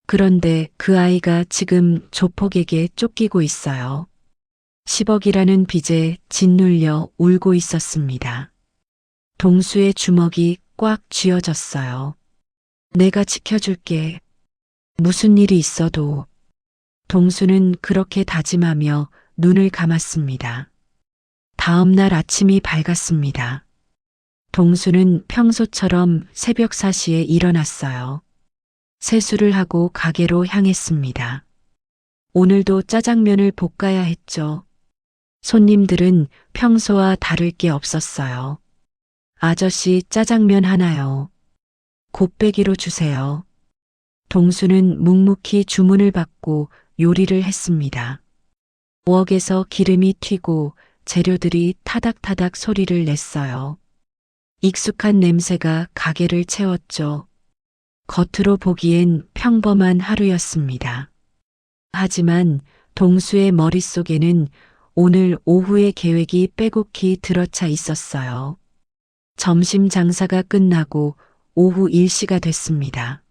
그런데 그 아이가 지금 조폭에게 쫓기고 있어요. 10억이라는 빚에 짓눌려 울고 있었습니다. 동수의 주먹이 꽉 쥐어졌어요. 내가 지켜줄게. 무슨 일이 있어도. 동수는 그렇게 다짐하며 눈을 감았습니다. 다음 날 아침이 밝았습니다. 동수는 평소처럼 새벽 4시에 일어났어요. 세수를 하고 가게로 향했습니다. 오늘도 짜장면을 볶아야 했죠. 손님들은 평소와 다를 게 없었어요. 아저씨 짜장면 하나요. 곱빼기로 주세요. 동수는 묵묵히 주문을 받고 요리를 했습니다. 부엌에서 기름이 튀고 재료들이 타닥타닥 소리를 냈어요. 익숙한 냄새가 가게를 채웠죠. 겉으로 보기엔 평범한 하루였습니다. 하지만 동수의 머릿속에는 오늘 오후의 계획이 빼곡히 들어차 있었어요. 점심 장사가 끝나고 오후 일시가 됐습니다.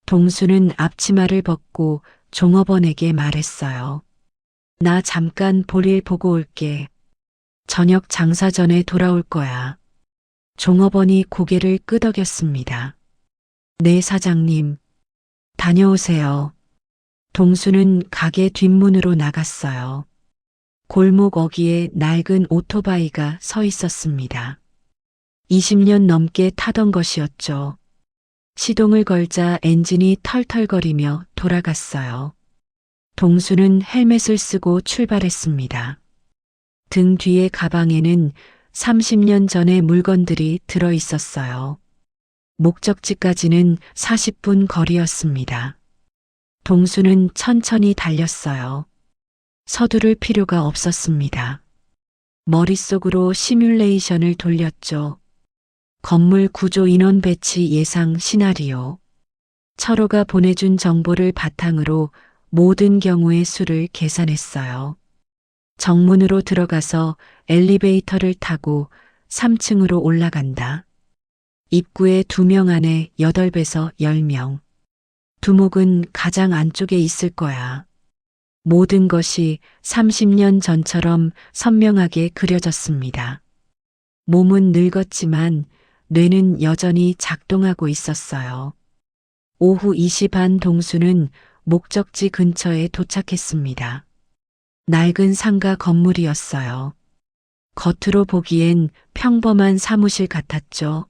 동수는 앞치마를 벗고 종업원에게 말했어요. 나 잠깐 볼일 보고 올게. 저녁 장사 전에 돌아올 거야. 종업원이 고개를 끄덕였습니다. 네, 사장님. 다녀오세요. 동수는 가게 뒷문으로 나갔어요. 골목 어귀에 낡은 오토바이가 서 있었습니다. 20년 넘게 타던 것이었죠. 시동을 걸자 엔진이 털털거리며 돌아갔어요. 동수는 헬멧을 쓰고 출발했습니다. 등 뒤의 가방에는 30년 전의 물건들이 들어 있었어요. 목적지까지는 40분 거리였습니다. 동수는 천천히 달렸어요. 서두를 필요가 없었습니다. 머릿속으로 시뮬레이션을 돌렸죠. 건물 구조 인원 배치 예상 시나리오. 철호가 보내준 정보를 바탕으로 모든 경우의 수를 계산했어요. 정문으로 들어가서 엘리베이터를 타고 3층으로 올라간다. 입구에 2명 안에 8배서 10명. 두목은 가장 안쪽에 있을 거야. 모든 것이 30년 전처럼 선명하게 그려졌습니다. 몸은 늙었지만 뇌는 여전히 작동하고 있었어요. 오후 2시 반 동수는 목적지 근처에 도착했습니다. 낡은 상가 건물이었어요. 겉으로 보기엔 평범한 사무실 같았죠.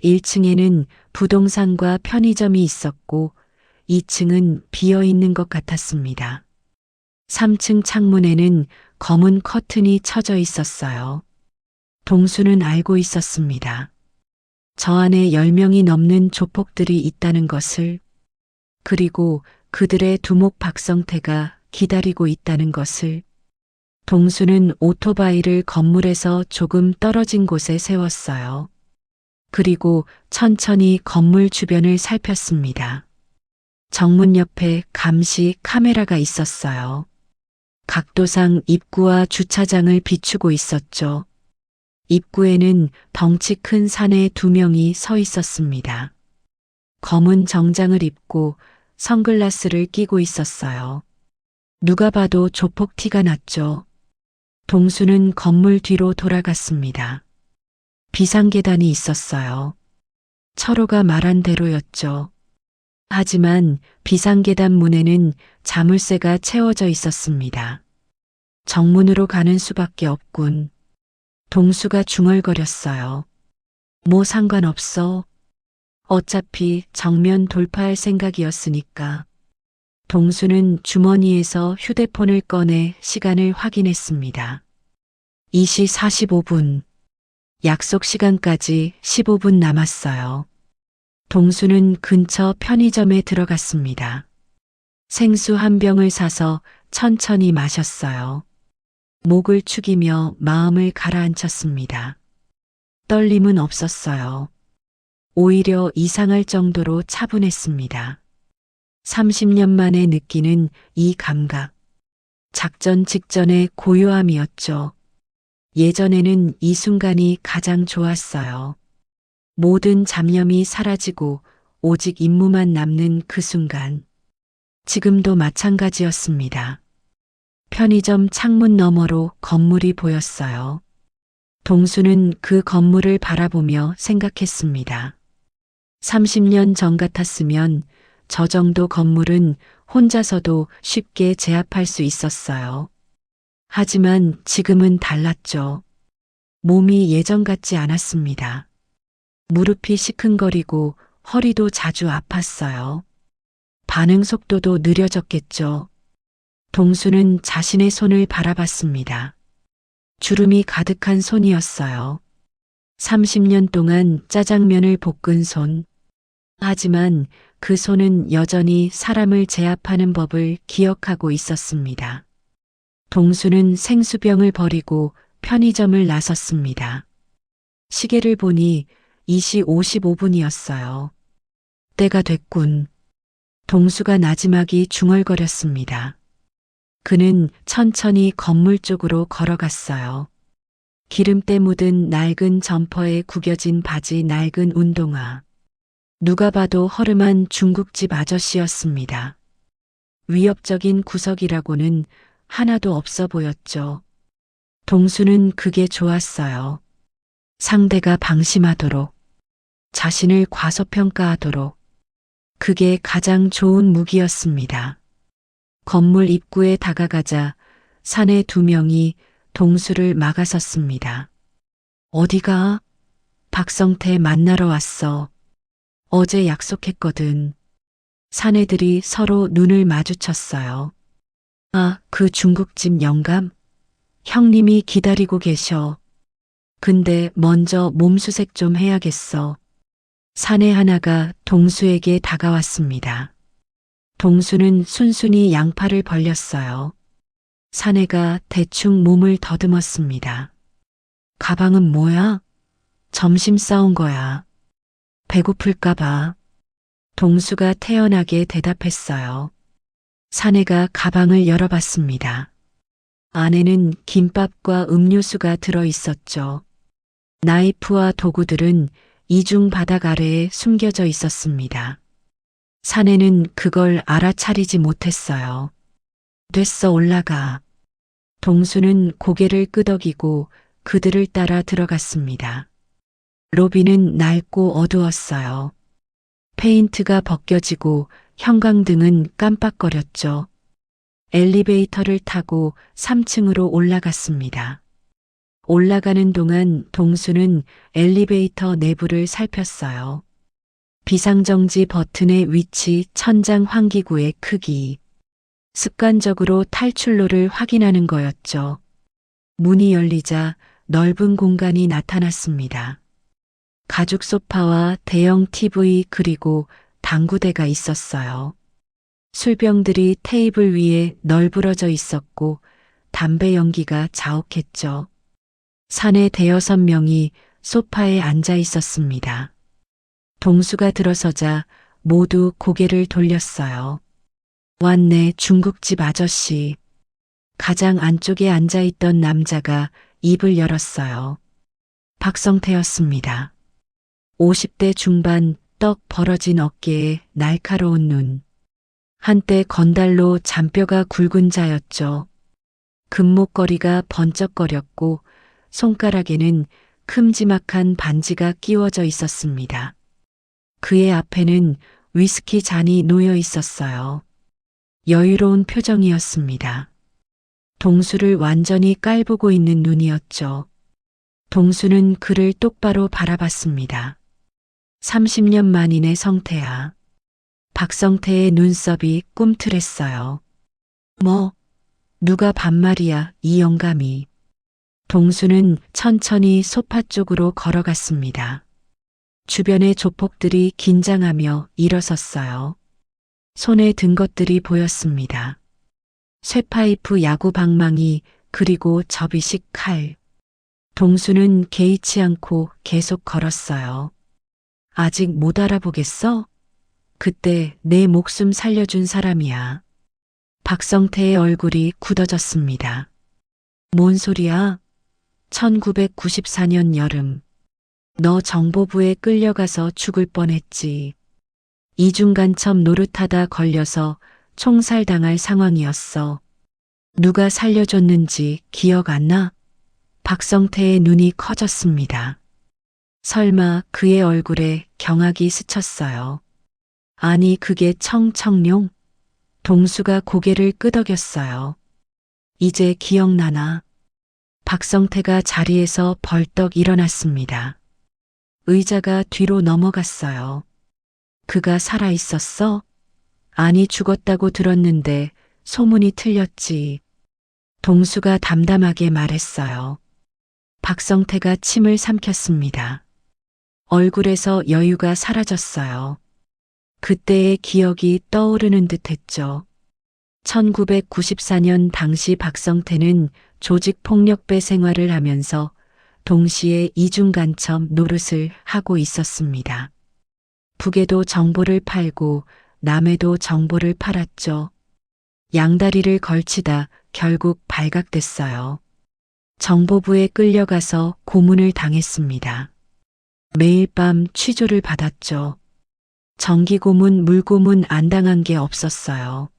1층에는 부동산과 편의점이 있었고 2층은 비어 있는 것 같았습니다. 3층 창문에는 검은 커튼이 쳐져 있었어요. 동수는 알고 있었습니다. 저 안에 10명이 넘는 조폭들이 있다는 것을, 그리고 그들의 두목 박성태가 기다리고 있다는 것을. 동수는 오토바이를 건물에서 조금 떨어진 곳에 세웠어요. 그리고 천천히 건물 주변을 살폈습니다. 정문 옆에 감시 카메라가 있었어요. 각도상 입구와 주차장을 비추고 있었죠. 입구에는 덩치 큰 사내 2명이 서 있었습니다. 검은 정장을 입고 선글라스를 끼고 있었어요. 누가 봐도 조폭 티가 났죠. 동수는 건물 뒤로 돌아갔습니다. 비상계단이 있었어요. 철호가 말한 대로였죠. 하지만 비상계단 문에는 자물쇠가 채워져 있었습니다. 정문으로 가는 수밖에 없군. 동수가 중얼거렸어요. 뭐 상관없어. 어차피 정면 돌파할 생각이었으니까. 동수는 주머니에서 휴대폰을 꺼내 시간을 확인했습니다. 2시 45분. 약속 시간까지 15분 남았어요. 동수는 근처 편의점에 들어갔습니다. 생수 한 병을 사서 천천히 마셨어요. 목을 축이며 마음을 가라앉혔습니다. 떨림은 없었어요. 오히려 이상할 정도로 차분했습니다. 30년 만에 느끼는 이 감각. 작전 직전의 고요함이었죠. 예전에는 이 순간이 가장 좋았어요. 모든 잡념이 사라지고 오직 임무만 남는 그 순간. 지금도 마찬가지였습니다. 편의점 창문 너머로 건물이 보였어요. 동수는 그 건물을 바라보며 생각했습니다. 30년 전 같았으면 저 정도 건물은 혼자서도 쉽게 제압할 수 있었어요. 하지만 지금은 달랐죠. 몸이 예전 같지 않았습니다. 무릎이 시큰거리고 허리도 자주 아팠어요. 반응 속도도 느려졌겠죠. 동수는 자신의 손을 바라봤습니다. 주름이 가득한 손이었어요. 30년 동안 짜장면을 볶은 손. 하지만 그 손은 여전히 사람을 제압하는 법을 기억하고 있었습니다. 동수는 생수병을 버리고 편의점을 나섰습니다. 시계를 보니 2시 55분이었어요. 때가 됐군. 동수가 나지막이 중얼거렸습니다. 그는 천천히 건물 쪽으로 걸어갔어요. 기름때 묻은 낡은 점퍼에 구겨진 바지, 낡은 운동화. 누가 봐도 허름한 중국집 아저씨였습니다. 위협적인 구석이라고는 하나도 없어 보였죠. 동수는 그게 좋았어요. 상대가 방심하도록, 자신을 과소평가하도록. 그게 가장 좋은 무기였습니다. 건물 입구에 다가가자 사내 두 명이 동수를 막아섰습니다. 어디가? 박성태 만나러 왔어. 어제 약속했거든. 사내들이 서로 눈을 마주쳤어요. 아, 그 중국집 영감? 형님이 기다리고 계셔. 근데 먼저 몸수색 좀 해야겠어. 사내 하나가 동수에게 다가왔습니다. 동수는 순순히 양팔을 벌렸어요. 사내가 대충 몸을 더듬었습니다. 가방은 뭐야? 점심 싸온 거야. 배고플까봐. 동수가 태연하게 대답했어요. 사내가 가방을 열어봤습니다. 안에는 김밥과 음료수가 들어 있었죠. 나이프와 도구들은 이중 바닥 아래에 숨겨져 있었습니다. 사내는 그걸 알아차리지 못했어요. 됐어, 올라가. 동수는 고개를 끄덕이고 그들을 따라 들어갔습니다. 로비는 낡고 어두웠어요. 페인트가 벗겨지고 형광등은 깜빡거렸죠. 엘리베이터를 타고 3층으로 올라갔습니다. 올라가는 동안 동수는 엘리베이터 내부를 살폈어요. 비상정지 버튼의 위치, 천장 환기구의 크기. 습관적으로 탈출로를 확인하는 거였죠. 문이 열리자 넓은 공간이 나타났습니다. 가죽 소파와 대형 TV 그리고 당구대가 있었어요. 술병들이 테이블 위에 널브러져 있었고 담배 연기가 자욱했죠. 사내 대여섯 명이 소파에 앉아 있었습니다. 동수가 들어서자 모두 고개를 돌렸어요. 왔네, 중국집 아저씨. 가장 안쪽에 앉아있던 남자가 입을 열었어요. 박성태였습니다. 50대 중반, 떡 벌어진 어깨에 날카로운 눈. 한때 건달로 잔뼈가 굵은 자였죠. 금목걸이가 번쩍거렸고 손가락에는 큼지막한 반지가 끼워져 있었습니다. 그의 앞에는 위스키 잔이 놓여 있었어요. 여유로운 표정이었습니다. 동수를 완전히 깔보고 있는 눈이었죠. 동수는 그를 똑바로 바라봤습니다. 30년 만인의 성태야. 박성태의 눈썹이 꿈틀했어요. 뭐, 누가 반말이야, 이 영감이. 동수는 천천히 소파 쪽으로 걸어갔습니다. 주변의 조폭들이 긴장하며 일어섰어요. 손에 든 것들이 보였습니다. 쇠파이프, 야구 방망이, 그리고 접이식 칼. 동수는 개의치 않고 계속 걸었어요. 아직 못 알아보겠어? 그때 내 목숨 살려준 사람이야. 박성태의 얼굴이 굳어졌습니다. 뭔 소리야? 1994년 여름. 너 정보부에 끌려가서 죽을 뻔했지. 이중간첩 노릇하다 걸려서 총살당할 상황이었어. 누가 살려줬는지 기억 안 나? 박성태의 눈이 커졌습니다. 설마 그의 얼굴에 경악이 스쳤어요. 아니, 그게 청청룡? 동수가 고개를 끄덕였어요. 이제 기억나나? 박성태가 자리에서 벌떡 일어났습니다. 의자가 뒤로 넘어갔어요. 그가 살아 있었어? 아니, 죽었다고 들었는데 소문이 틀렸지. 동수가 담담하게 말했어요. 박성태가 침을 삼켰습니다. 얼굴에서 여유가 사라졌어요. 그때의 기억이 떠오르는 듯 했죠. 1994년 당시 박성태는 조직폭력배 생활을 하면서 동시에 이중간첩 노릇을 하고 있었습니다. 북에도 정보를 팔고 남에도 정보를 팔았죠. 양다리를 걸치다 결국 발각됐어요. 정보부에 끌려가서 고문을 당했습니다. 매일 밤 취조를 받았죠. 정기고문, 물고문 안 당한 게 없었어요.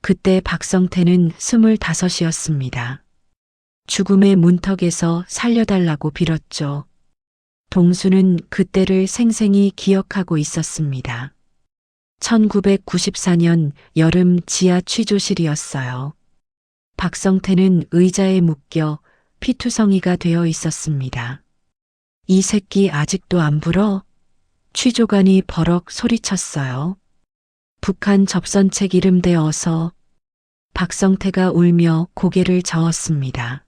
그때 박성태는 25이었습니다. 죽음의 문턱에서 살려달라고 빌었죠. 동수는 그때를 생생히 기억하고 있었습니다. 1994년 여름 지하 취조실이었어요. 박성태는 의자에 묶여 피투성이가 되어 있었습니다. 이 새끼 아직도 안 불어? 취조관이 버럭 소리쳤어요. 북한 접선책 이름 대어서. 박성태가 울며 고개를 저었습니다.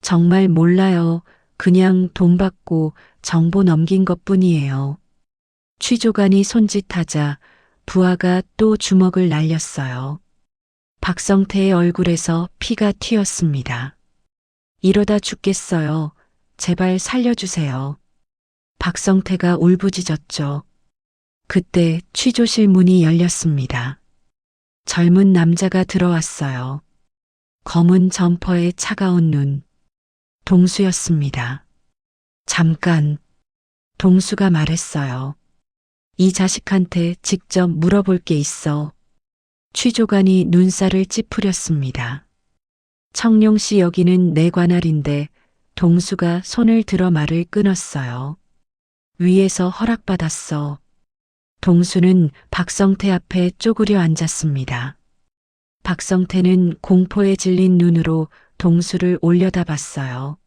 정말 몰라요. 그냥 돈 받고 정보 넘긴 것뿐이에요. 취조관이 손짓하자 부하가 또 주먹을 날렸어요. 박성태의 얼굴에서 피가 튀었습니다. 이러다 죽겠어요. 제발 살려주세요. 박성태가 울부짖었죠. 그때 취조실 문이 열렸습니다. 젊은 남자가 들어왔어요. 검은 점퍼에 차가운 눈. 동수였습니다. 잠깐. 동수가 말했어요. 이 자식한테 직접 물어볼 게 있어. 취조관이 눈살을 찌푸렸습니다. 청룡씨 여기는 내 관할인데 동수가 손을 들어 말을 끊었어요. 위에서 허락받았어. 동수는 박성태 앞에 쪼그려 앉았습니다. 박성태는 공포에 질린 눈으로 동수를 올려다봤어요.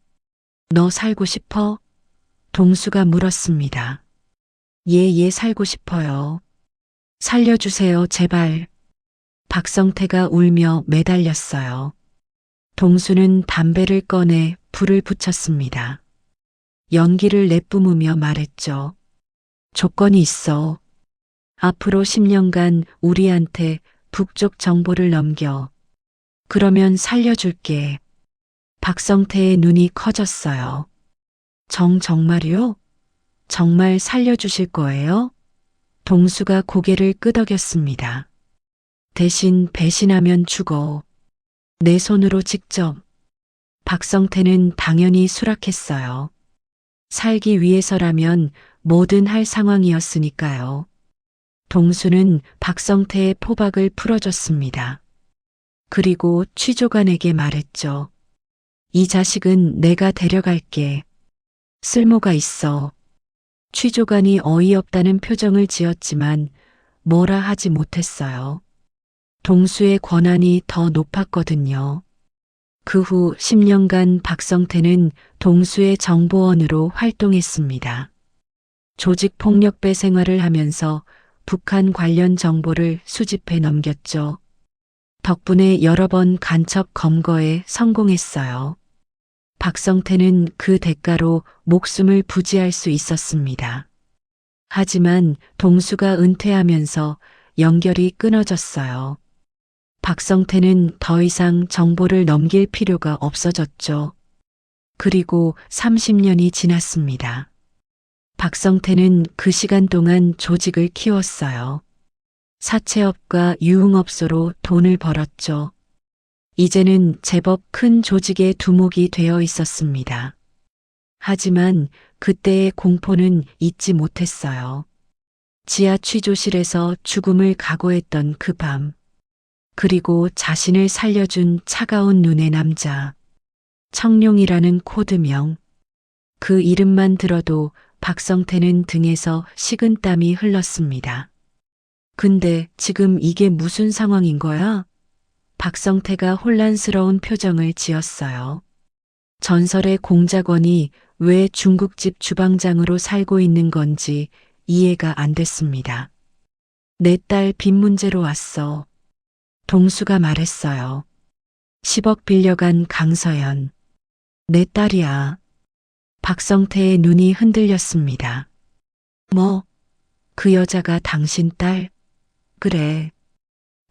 너 살고 싶어? 동수가 물었습니다. 예, 살고 싶어요. 살려주세요, 제발. 박성태가 울며 매달렸어요. 동수는 담배를 꺼내 불을 붙였습니다. 연기를 내뿜으며 말했죠. 조건이 있어. 앞으로 10년간 우리한테 북쪽 정보를 넘겨. 그러면 살려줄게. 박성태의 눈이 커졌어요. 정말요? 정말 살려주실 거예요? 동수가 고개를 끄덕였습니다. 대신 배신하면 죽어. 내 손으로 직접. 박성태는 당연히 수락했어요. 살기 위해서라면 뭐든 할 상황이었으니까요. 동수는 박성태의 포박을 풀어줬습니다. 그리고 취조관에게 말했죠. 이 자식은 내가 데려갈게. 쓸모가 있어. 취조관이 어이없다는 표정을 지었지만 뭐라 하지 못했어요. 동수의 권한이 더 높았거든요. 그 후 10년간 박성태는 동수의 정보원으로 활동했습니다. 조직폭력배 생활을 하면서 북한 관련 정보를 수집해 넘겼죠. 덕분에 여러 번 간첩 검거에 성공했어요. 박성태는 그 대가로 목숨을 부지할 수 있었습니다. 하지만 동수가 은퇴하면서 연결이 끊어졌어요. 박성태는 더 이상 정보를 넘길 필요가 없어졌죠. 그리고 30년이 지났습니다. 박성태는 그 시간 동안 조직을 키웠어요. 사채업과 유흥업소로 돈을 벌었죠. 이제는 제법 큰 조직의 두목이 되어 있었습니다. 하지만 그때의 공포는 잊지 못했어요. 지하 취조실에서 죽음을 각오했던 그 밤. 그리고 자신을 살려준 차가운 눈의 남자. 청룡이라는 코드명. 그 이름만 들어도 박성태는 등에서 식은땀이 흘렀습니다. 근데 지금 이게 무슨 상황인 거야? 박성태가 혼란스러운 표정을 지었어요. 전설의 공작원이 왜 중국집 주방장으로 살고 있는 건지 이해가 안 됐습니다. 내 딸 빚 문제로 왔어. 동수가 말했어요. 10억 빌려간 강서연. 내 딸이야. 박성태의 눈이 흔들렸습니다. 뭐? 그 여자가 당신 딸? 그래.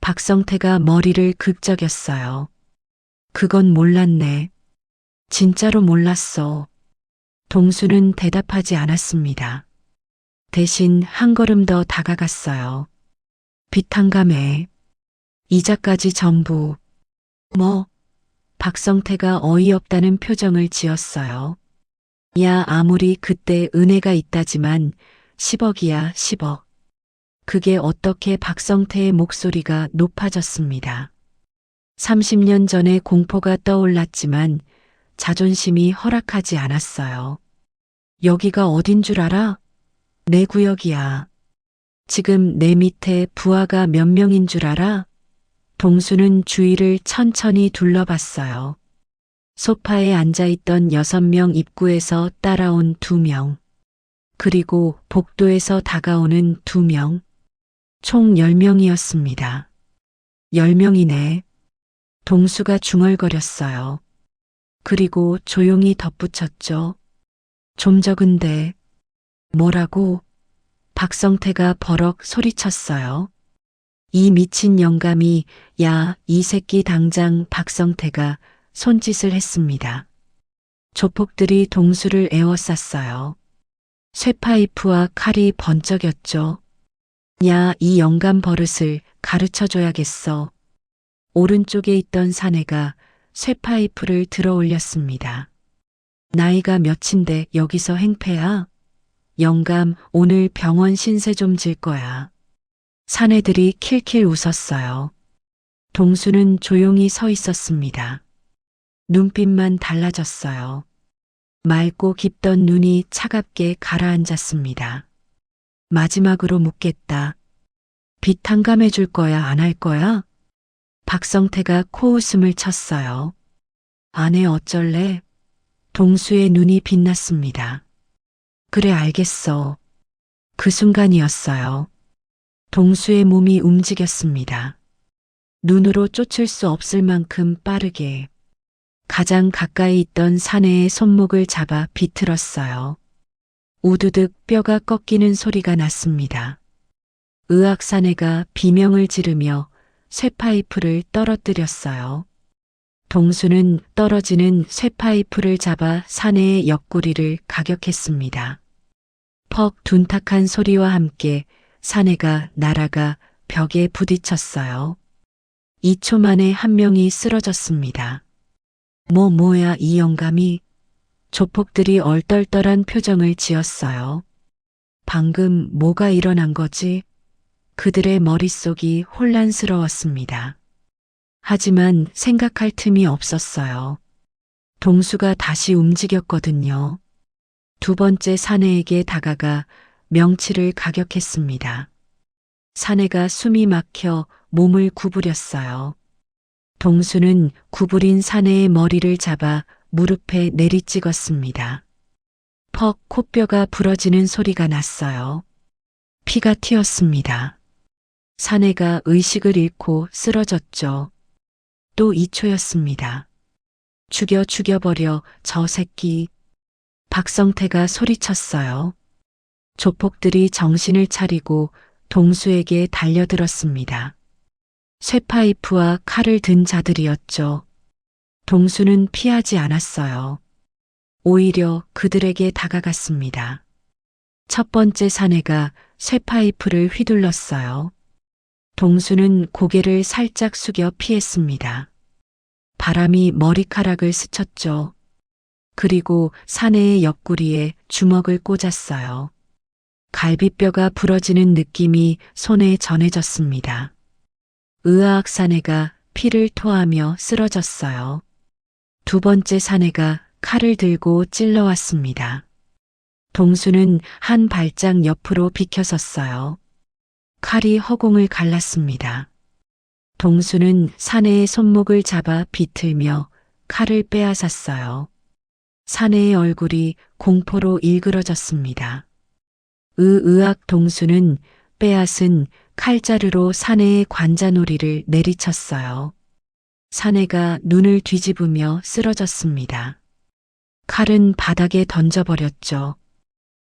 박성태가 머리를 극적였어요. 그건 몰랐네. 진짜로 몰랐어. 동수는 대답하지 않았습니다. 대신 한 걸음 더 다가갔어요. 비탄감에 이자까지 전부. 뭐? 박성태가 어이없다는 표정을 지었어요. 야, 아무리 그때 은혜가 있다지만 10억이야, 10억. 그게 어떻게 박성태의 목소리가 높아졌습니다. 30년 전에 공포가 떠올랐지만 자존심이 허락하지 않았어요. 여기가 어딘 줄 알아? 내 구역이야. 지금 내 밑에 부하가 몇 명인 줄 알아? 동수는 주위를 천천히 둘러봤어요. 소파에 앉아있던 6명 입구에서 따라온 2명. 그리고 복도에서 다가오는 2명. 총 10명이었습니다. 10명이네. 동수가 중얼거렸어요. 그리고 조용히 덧붙였죠. 좀 적은데. 뭐라고? 박성태가 버럭 소리쳤어요. 이 미친 영감이 야, 이 새끼 당장 박성태가 손짓을 했습니다. 조폭들이 동수를 에워쌌어요. 쇠파이프와 칼이 번쩍였죠. 야, 이 영감 버릇을 가르쳐줘야겠어. 오른쪽에 있던 사내가 쇠파이프를 들어 올렸습니다. 나이가 몇인데 여기서 행패야? 영감, 오늘 병원 신세 좀 질 거야. 사내들이 킬킬 웃었어요. 동수는 조용히 서 있었습니다. 눈빛만 달라졌어요. 맑고 깊던 눈이 차갑게 가라앉았습니다. 마지막으로 묻겠다. 빚 탕감해 줄 거야, 안 할 거야? 박성태가 코웃음을 쳤어요. 안 해 어쩔래? 동수의 눈이 빛났습니다. 그래 알겠어. 그 순간이었어요. 동수의 몸이 움직였습니다. 눈으로 쫓을 수 없을 만큼 빠르게 가장 가까이 있던 사내의 손목을 잡아 비틀었어요. 우두득 뼈가 꺾이는 소리가 났습니다. 의학 사내가 비명을 지르며 쇠파이프를 떨어뜨렸어요. 동수는 떨어지는 쇠파이프를 잡아 사내의 옆구리를 가격했습니다. 퍽 둔탁한 소리와 함께 사내가 날아가 벽에 부딪혔어요. 2초 만에 한 명이 쓰러졌습니다. 뭐야 이 영감이? 조폭들이 얼떨떨한 표정을 지었어요. 방금 뭐가 일어난 거지? 그들의 머릿속이 혼란스러웠습니다. 하지만 생각할 틈이 없었어요. 동수가 다시 움직였거든요. 2번째 사내에게 다가가 명치를 가격했습니다. 사내가 숨이 막혀 몸을 구부렸어요. 동수는 구부린 사내의 머리를 잡아 무릎에 내리찍었습니다. 퍽 코뼈가 부러지는 소리가 났어요. 피가 튀었습니다. 사내가 의식을 잃고 쓰러졌죠. 또 2초였습니다. 죽여버려 저 새끼. 박성태가 소리쳤어요. 조폭들이 정신을 차리고 동수에게 달려들었습니다. 쇠파이프와 칼을 든 자들이었죠. 동수는 피하지 않았어요. 오히려 그들에게 다가갔습니다. 첫 번째 사내가 쇠파이프를 휘둘렀어요. 동수는 고개를 살짝 숙여 피했습니다. 바람이 머리카락을 스쳤죠. 그리고 사내의 옆구리에 주먹을 꽂았어요. 갈비뼈가 부러지는 느낌이 손에 전해졌습니다. 의아학 사내가 피를 토하며 쓰러졌어요. 2번째 사내가 칼을 들고 찔러왔습니다. 동수는 한 발짝 옆으로 비켜섰어요. 칼이 허공을 갈랐습니다. 동수는 사내의 손목을 잡아 비틀며 칼을 빼앗았어요. 사내의 얼굴이 공포로 일그러졌습니다. 의학 동수는 빼앗은 칼자루로 사내의 관자놀이를 내리쳤어요. 사내가 눈을 뒤집으며 쓰러졌습니다. 칼은 바닥에 던져버렸죠.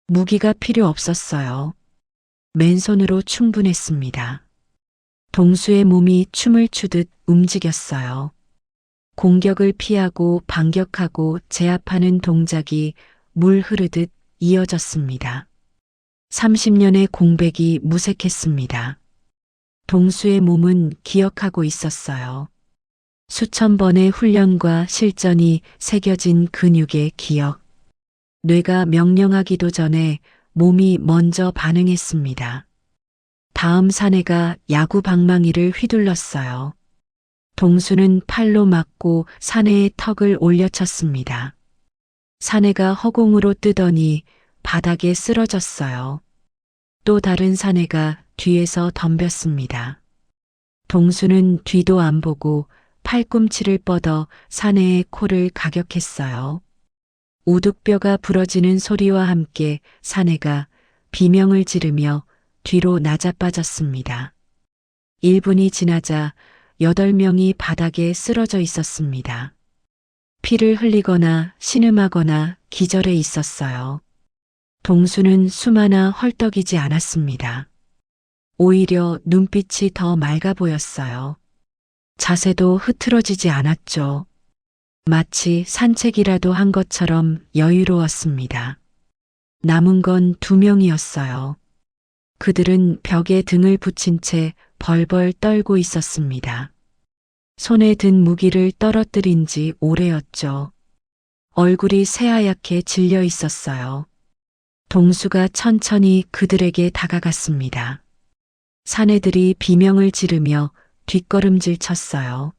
무기가 필요 없었어요. 맨손으로 충분했습니다. 동수의 몸이 춤을 추듯 움직였어요. 공격을 피하고 반격하고 제압하는 동작이 물 흐르듯 이어졌습니다. 30년의 공백이 무색했습니다. 동수의 몸은 기억하고 있었어요. 수천 번의 훈련과 실전이 새겨진 근육의 기억. 뇌가 명령하기도 전에 몸이 먼저 반응했습니다. 다음 사내가 야구 방망이를 휘둘렀어요. 동수는 팔로 맞고 사내의 턱을 올려쳤습니다. 사내가 허공으로 뜨더니 바닥에 쓰러졌어요. 또 다른 사내가 뒤에서 덤볐습니다. 동수는 뒤도 안 보고 팔꿈치를 뻗어 사내의 코를 가격했어요. 우두뼈가 부러지는 소리와 함께 사내가 비명을 지르며 뒤로 나자빠졌습니다. 1분이 지나자 8명이 바닥에 쓰러져 있었습니다. 피를 흘리거나 신음하거나 기절해 있었어요. 동수는 숨 하나 헐떡이지 않았습니다. 오히려 눈빛이 더 맑아 보였어요. 자세도 흐트러지지 않았죠. 마치 산책이라도 한 것처럼 여유로웠습니다. 남은 건 2명이었어요. 그들은 벽에 등을 붙인 채 벌벌 떨고 있었습니다. 손에 든 무기를 떨어뜨린 지 오래였죠. 얼굴이 새하얗게 질려 있었어요. 동수가 천천히 그들에게 다가갔습니다. 사내들이 비명을 지르며 뒷걸음질 쳤어요.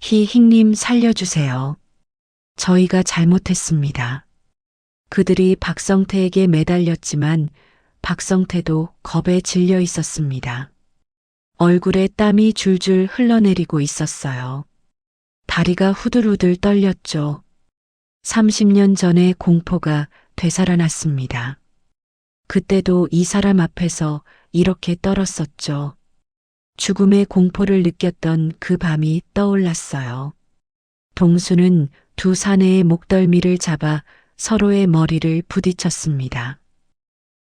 희희님 살려주세요. 저희가 잘못했습니다. 그들이 박성태에게 매달렸지만 박성태도 겁에 질려 있었습니다. 얼굴에 땀이 줄줄 흘러내리고 있었어요. 다리가 후들후들 떨렸죠. 30년 전의 공포가 되살아났습니다. 그때도 이 사람 앞에서 이렇게 떨었었죠. 죽음의 공포를 느꼈던 그 밤이 떠올랐어요. 동수는 두 사내의 목덜미를 잡아 서로의 머리를 부딪혔습니다.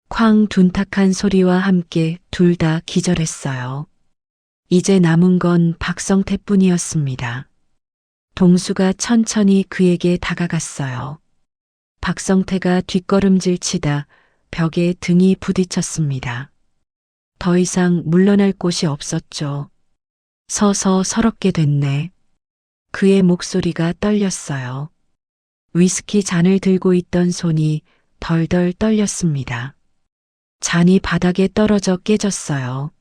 쾅 둔탁한 소리와 함께 둘 다 기절했어요. 이제 남은 건 박성태뿐이었습니다. 동수가 천천히 그에게 다가갔어요. 박성태가 뒷걸음질 치다 벽에 등이 부딪혔습니다. 더 이상 물러날 곳이 없었죠. 서서 서럽게 됐네. 그의 목소리가 떨렸어요. 위스키 잔을 들고 있던 손이 덜덜 떨렸습니다. 잔이 바닥에 떨어져 깨졌어요.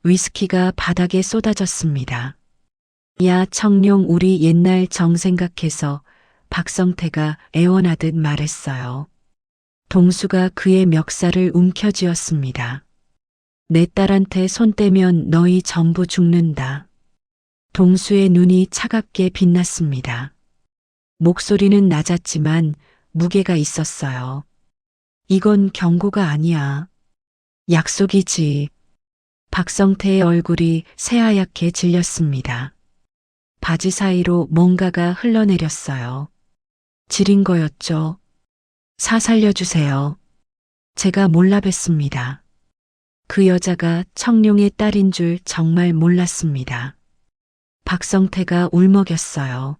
위스키가 바닥에 쏟아졌습니다. 야 청룡 우리 옛날 정 생각해서 박성태가 애원하듯 말했어요. 동수가 그의 멱살을 움켜쥐었습니다. 내 딸한테 손 떼면 너희 전부 죽는다. 동수의 눈이 차갑게 빛났습니다. 목소리는 낮았지만 무게가 있었어요. 이건 경고가 아니야. 약속이지. 박성태의 얼굴이 새하얗게 질렸습니다. 바지 사이로 뭔가가 흘러내렸어요. 지린 거였죠. 살려주세요. 제가 몰라 뵀습니다. 그 여자가 청룡의 딸인 줄 정말 몰랐습니다. 박성태가 울먹였어요.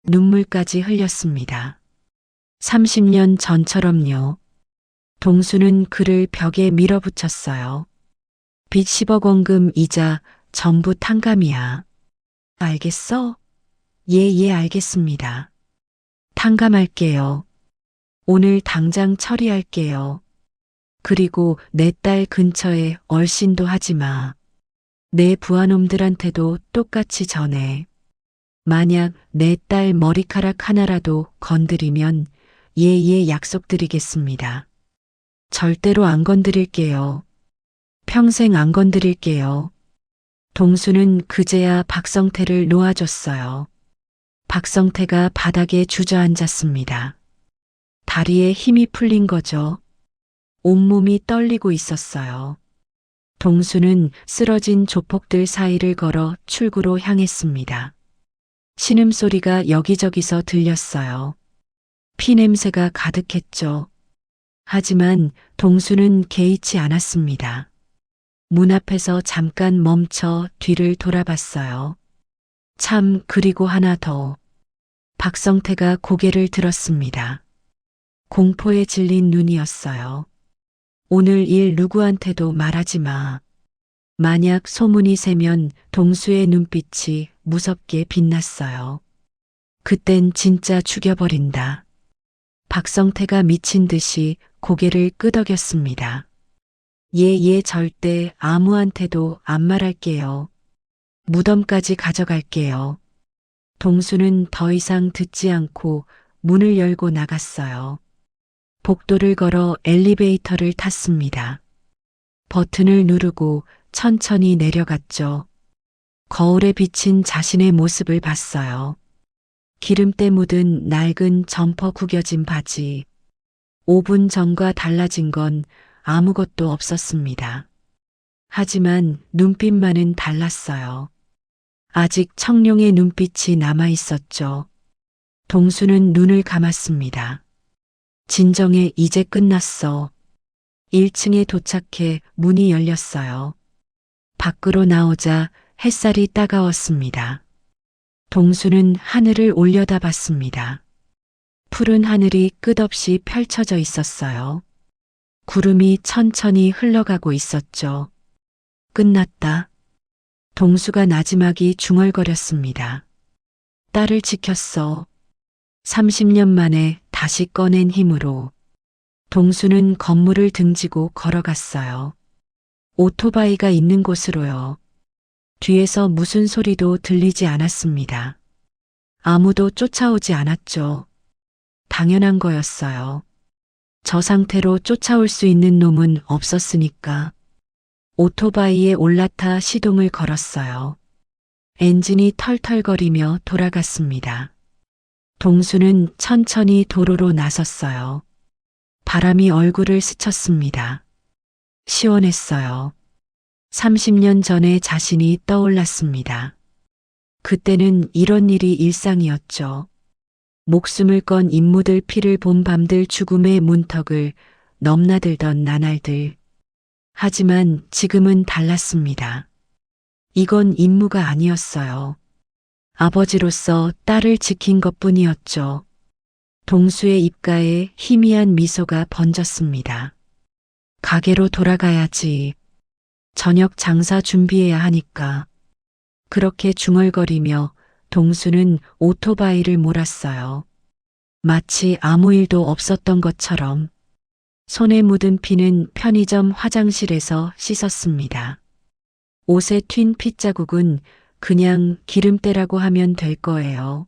눈물까지 흘렸습니다. 30년 전처럼요. 동수는 그를 벽에 밀어붙였어요. 빚 10억 원금 이자 전부 탕감이야. 알겠어? 예, 알겠습니다. 탕감할게요. 오늘 당장 처리할게요. 그리고 내 딸 근처에 얼씬도 하지 마. 내 부하놈들한테도 똑같이 전해. 만약 내 딸 머리카락 하나라도 건드리면 예, 약속드리겠습니다. 절대로 안 건드릴게요. 평생 안 건드릴게요. 동수는 그제야 박성태를 놓아줬어요. 박성태가 바닥에 주저앉았습니다. 다리에 힘이 풀린 거죠. 온몸이 떨리고 있었어요. 동수는 쓰러진 조폭들 사이를 걸어 출구로 향했습니다. 신음소리가 여기저기서 들렸어요. 피냄새가 가득했죠. 하지만 동수는 개의치 않았습니다. 문 앞에서 잠깐 멈춰 뒤를 돌아봤어요. 참, 그리고 하나 더. 박성태가 고개를 들었습니다. 공포에 질린 눈이었어요. 오늘 일 누구한테도 말하지 마. 만약 소문이 새면 동수의 눈빛이 무섭게 빛났어요. 그땐 진짜 죽여버린다. 박성태가 미친 듯이 고개를 끄덕였습니다. 예, 절대 아무한테도 안 말할게요. 무덤까지 가져갈게요. 동수는 더 이상 듣지 않고 문을 열고 나갔어요. 복도를 걸어 엘리베이터를 탔습니다. 버튼을 누르고 천천히 내려갔죠. 거울에 비친 자신의 모습을 봤어요. 기름때 묻은 낡은 점퍼 구겨진 바지. 5분 전과 달라진 건 아무것도 없었습니다. 하지만 눈빛만은 달랐어요. 아직 청룡의 눈빛이 남아 있었죠. 동수는 눈을 감았습니다. 진정해, 이제 끝났어. 1층에 도착해 문이 열렸어요. 밖으로 나오자 햇살이 따가웠습니다. 동수는 하늘을 올려다봤습니다. 푸른 하늘이 끝없이 펼쳐져 있었어요. 구름이 천천히 흘러가고 있었죠. 끝났다. 동수가 나지막이 중얼거렸습니다. 딸을 지켰어. 30년 만에 다시 꺼낸 힘으로. 동수는 건물을 등지고 걸어갔어요. 오토바이가 있는 곳으로요. 뒤에서 무슨 소리도 들리지 않았습니다. 아무도 쫓아오지 않았죠. 당연한 거였어요. 저 상태로 쫓아올 수 있는 놈은 없었으니까. 오토바이에 올라타 시동을 걸었어요. 엔진이 털털거리며 돌아갔습니다. 동수는 천천히 도로로 나섰어요. 바람이 얼굴을 스쳤습니다. 시원했어요. 30년 전의 자신이 떠올랐습니다. 그때는 이런 일이 일상이었죠. 목숨을 건 인무들 피를 본 밤들, 죽음의 문턱을 넘나들던 나날들. 하지만 지금은 달랐습니다. 이건 임무가 아니었어요. 아버지로서 딸을 지킨 것뿐이었죠. 동수의 입가에 희미한 미소가 번졌습니다. 가게로 돌아가야지. 저녁 장사 준비해야 하니까. 그렇게 중얼거리며 동수는 오토바이를 몰았어요. 마치 아무 일도 없었던 것처럼. 손에 묻은 피는 편의점 화장실에서 씻었습니다. 옷에 튄 핏자국은 그냥 기름때라고 하면 될 거예요.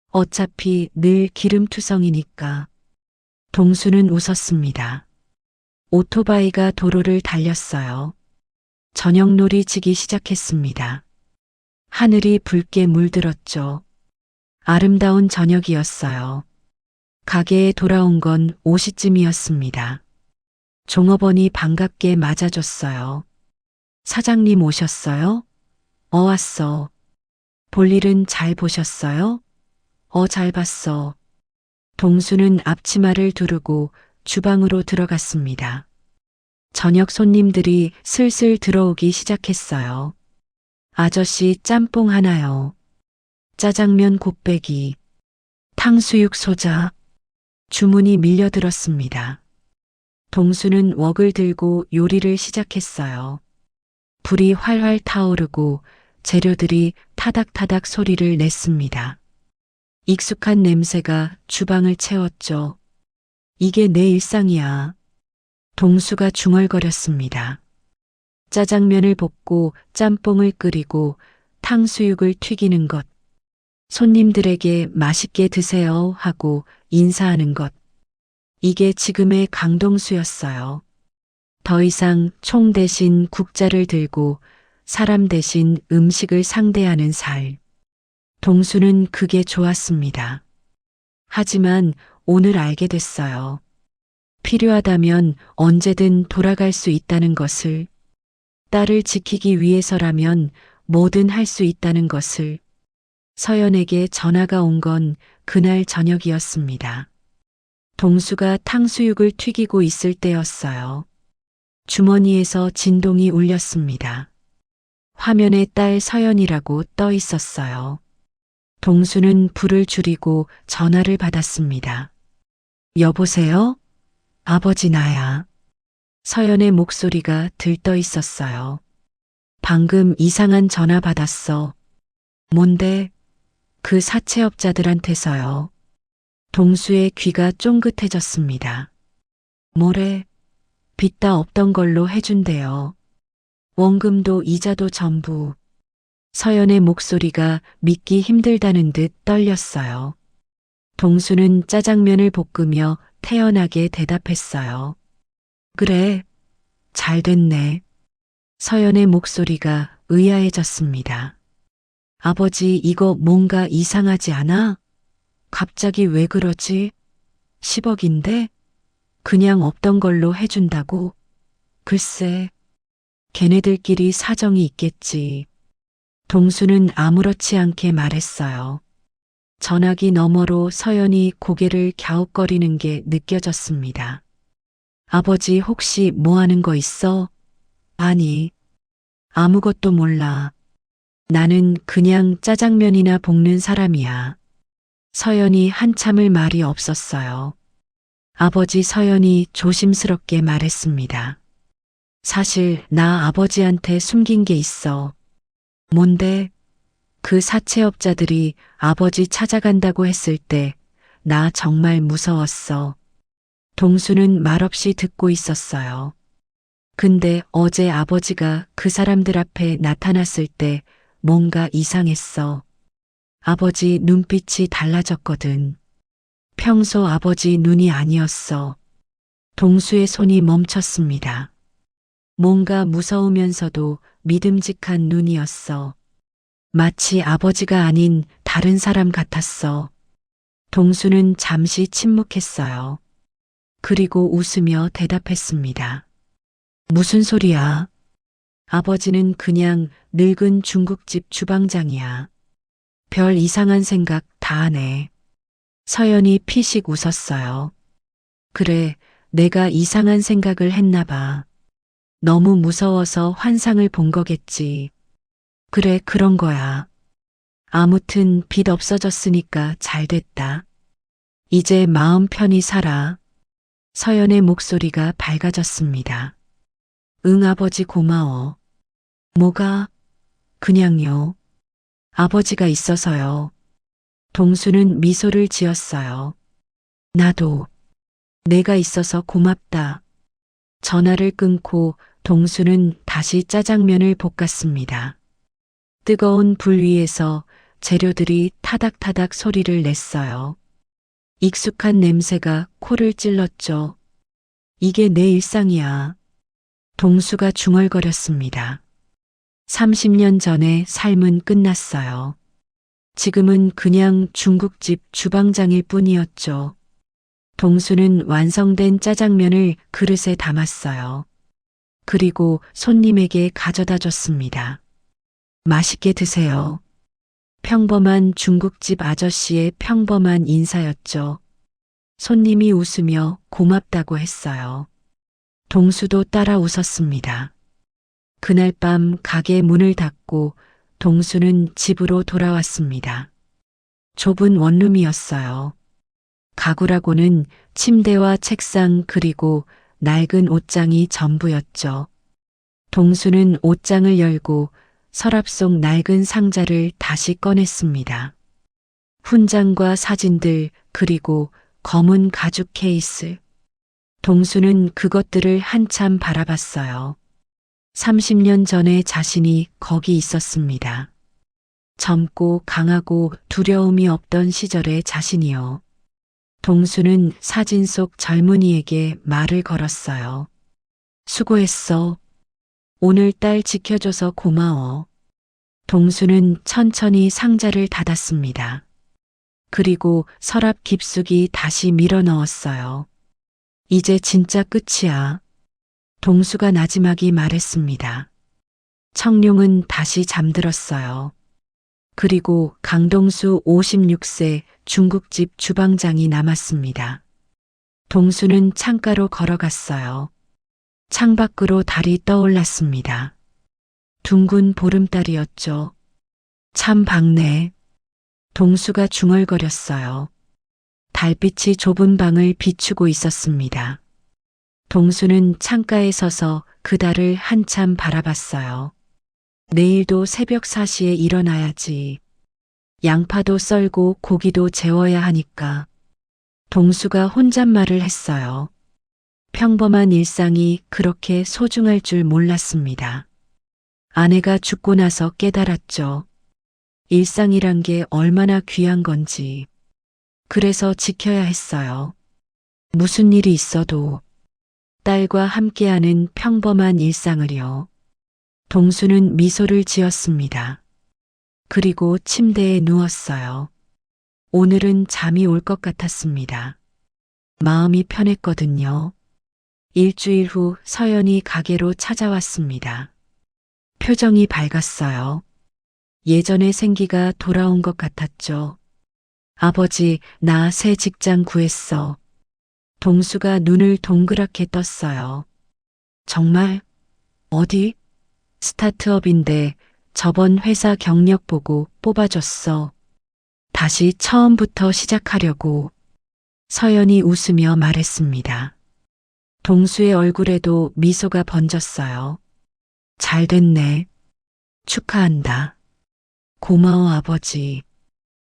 어차피 늘 기름투성이니까. 동수는 웃었습니다. 오토바이가 도로를 달렸어요. 저녁놀이 지기 시작했습니다. 하늘이 붉게 물들었죠. 아름다운 저녁이었어요. 가게에 돌아온 건 5시쯤이었습니다. 종업원이 반갑게 맞아줬어요. 사장님 오셨어요? 왔어. 볼일은 잘 보셨어요? 잘 봤어. 동수는 앞치마를 두르고 주방으로 들어갔습니다. 저녁 손님들이 슬슬 들어오기 시작했어요. 아저씨 짬뽕 하나요. 짜장면 곱빼기. 탕수육 소자. 주문이 밀려들었습니다. 동수는 웍을 들고 요리를 시작했어요. 불이 활활 타오르고 재료들이 타닥타닥 소리를 냈습니다. 익숙한 냄새가 주방을 채웠죠. 이게 내 일상이야. 동수가 중얼거렸습니다. 짜장면을 볶고 짬뽕을 끓이고 탕수육을 튀기는 것. 손님들에게 맛있게 드세요 하고 인사하는 것. 이게 지금의 강동수였어요. 더 이상 총 대신 국자를 들고 사람 대신 음식을 상대하는 살. 동수는 그게 좋았습니다. 하지만 오늘 알게 됐어요. 필요하다면 언제든 돌아갈 수 있다는 것을, 딸을 지키기 위해서라면 뭐든 할 수 있다는 것을. 서연에게 전화가 온 건 그날 저녁이었습니다. 동수가 탕수육을 튀기고 있을 때였어요. 주머니에서 진동이 울렸습니다. 화면에 딸 서연이라고 떠 있었어요. 동수는 불을 줄이고 전화를 받았습니다. 여보세요? 아버지 나야. 서연의 목소리가 들떠 있었어요. 방금 이상한 전화 받았어. 뭔데? 그 사채업자들한테서요. 동수의 귀가 쫑긋해졌습니다. 뭐래? 빚 다 없던 걸로 해준대요. 원금도 이자도 전부. 서연의 목소리가 믿기 힘들다는 듯 떨렸어요. 동수는 짜장면을 볶으며 태연하게 대답했어요. 그래, 잘 됐네. 서연의 목소리가 의아해졌습니다. 아버지, 이거 뭔가 이상하지 않아? 갑자기 왜 그러지? 10억인데? 그냥 없던 걸로 해준다고? 글쎄, 걔네들끼리 사정이 있겠지. 동수는 아무렇지 않게 말했어요. 전화기 너머로 서연이 고개를 갸웃거리는 게 느껴졌습니다. 아버지 혹시 뭐 하는 거 있어? 아니, 아무것도 몰라. 나는 그냥 짜장면이나 볶는 사람이야. 서연이 한참을 말이 없었어요. 아버지 서연이 조심스럽게 말했습니다. 사실 나 아버지한테 숨긴 게 있어. 뭔데? 그 사채업자들이 아버지 찾아간다고 했을 때 나 정말 무서웠어. 동수는 말없이 듣고 있었어요. 근데 어제 아버지가 그 사람들 앞에 나타났을 때 뭔가 이상했어. 아버지 눈빛이 달라졌거든. 평소 아버지 눈이 아니었어. 동수의 손이 멈췄습니다. 뭔가 무서우면서도 믿음직한 눈이었어. 마치 아버지가 아닌 다른 사람 같았어. 동수는 잠시 침묵했어요. 그리고 웃으며 대답했습니다. 무슨 소리야? 아버지는 그냥 늙은 중국집 주방장이야. 별 이상한 생각 다 하네. 서연이 피식 웃었어요. 그래, 내가 이상한 생각을 했나 봐. 너무 무서워서 환상을 본 거겠지. 그래, 그런 거야. 아무튼 빚 없어졌으니까 잘 됐다. 이제 마음 편히 살아. 서연의 목소리가 밝아졌습니다. 응, 아버지 고마워. 뭐가? 그냥요. 아버지가 있어서요. 동수는 미소를 지었어요. 나도. 내가 있어서 고맙다. 전화를 끊고 동수는 다시 짜장면을 볶았습니다. 뜨거운 불 위에서 재료들이 타닥타닥 소리를 냈어요. 익숙한 냄새가 코를 찔렀죠. 이게 내 일상이야. 동수가 중얼거렸습니다. 30년 전에 삶은 끝났어요. 지금은 그냥 중국집 주방장일 뿐이었죠. 동수는 완성된 짜장면을 그릇에 담았어요. 그리고 손님에게 가져다 줬습니다. 맛있게 드세요. 평범한 중국집 아저씨의 평범한 인사였죠. 손님이 웃으며 고맙다고 했어요. 동수도 따라 웃었습니다. 그날 밤 가게 문을 닫고 동수는 집으로 돌아왔습니다. 좁은 원룸이었어요. 가구라고는 침대와 책상 그리고 낡은 옷장이 전부였죠. 동수는 옷장을 열고 서랍 속 낡은 상자를 다시 꺼냈습니다. 훈장과 사진들 그리고 검은 가죽 케이스. 동수는 그것들을 한참 바라봤어요. 30년 전에 자신이 거기 있었습니다. 젊고 강하고 두려움이 없던 시절의 자신이요. 동수는 사진 속 젊은이에게 말을 걸었어요. 수고했어. 오늘딸 지켜줘서 고마워. 동수는 천천히 상자를 닫았습니다. 그리고 서랍 깊숙이 다시 밀어 넣었어요. 이제 진짜 끝이야. 동수가 나지막이 말했습니다. 청룡은 다시 잠들었어요. 그리고 강동수 56세 중국집 주방장이 남았습니다. 동수는 창가로 걸어갔어요. 창밖으로 달이 떠올랐습니다. 둥근 보름달이었죠. 참 밝네. 동수가 중얼거렸어요. 달빛이 좁은 방을 비추고 있었습니다. 동수는 창가에 서서 그 달을 한참 바라봤어요. 내일도 새벽 4시에 일어나야지. 양파도 썰고 고기도 재워야 하니까. 동수가 혼잣말을 했어요. 평범한 일상이 그렇게 소중할 줄 몰랐습니다. 아내가 죽고 나서 깨달았죠. 일상이란 게 얼마나 귀한 건지. 그래서 지켜야 했어요. 무슨 일이 있어도 딸과 함께하는 평범한 일상을요. 동수는 미소를 지었습니다. 그리고 침대에 누웠어요. 오늘은 잠이 올 것 같았습니다. 마음이 편했거든요. 일주일 후 서연이 가게로 찾아왔습니다. 표정이 밝았어요. 예전의 생기가 돌아온 것 같았죠. 아버지, 나 새 직장 구했어. 동수가 눈을 동그랗게 떴어요. 정말? 어디? 스타트업인데 저번 회사 경력 보고 뽑아줬어. 다시 처음부터 시작하려고. 서연이 웃으며 말했습니다. 동수의 얼굴에도 미소가 번졌어요. 잘 됐네. 축하한다. 고마워, 아버지.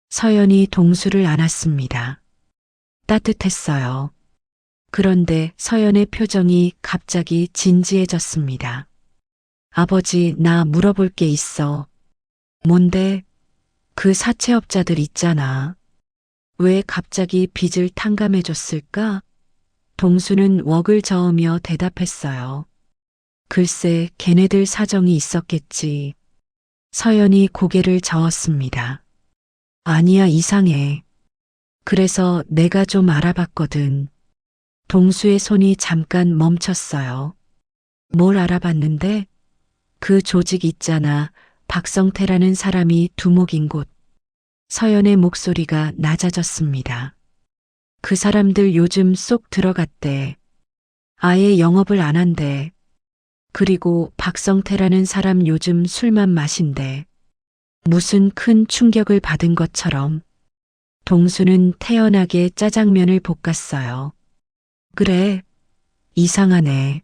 서연이 동수를 안았습니다. 따뜻했어요. 그런데 서연의 표정이 갑자기 진지해졌습니다. 아버지, 나 물어볼 게 있어. 뭔데? 그 사채업자들 있잖아. 왜 갑자기 빚을 탕감해줬을까? 동수는 웍을 저으며 대답했어요. 글쎄, 걔네들 사정이 있었겠지. 서연이 고개를 저었습니다. 아니야, 이상해. 그래서 내가 좀 알아봤거든. 동수의 손이 잠깐 멈췄어요. 뭘 알아봤는데? 그 조직 있잖아. 박성태라는 사람이 두목인 곳. 서연의 목소리가 낮아졌습니다. 그 사람들 요즘 쏙 들어갔대. 아예 영업을 안 한대. 그리고 박성태라는 사람 요즘 술만 마신대. 무슨 큰 충격을 받은 것처럼. 동수는 태연하게 짜장면을 볶았어요. 그래, 이상하네.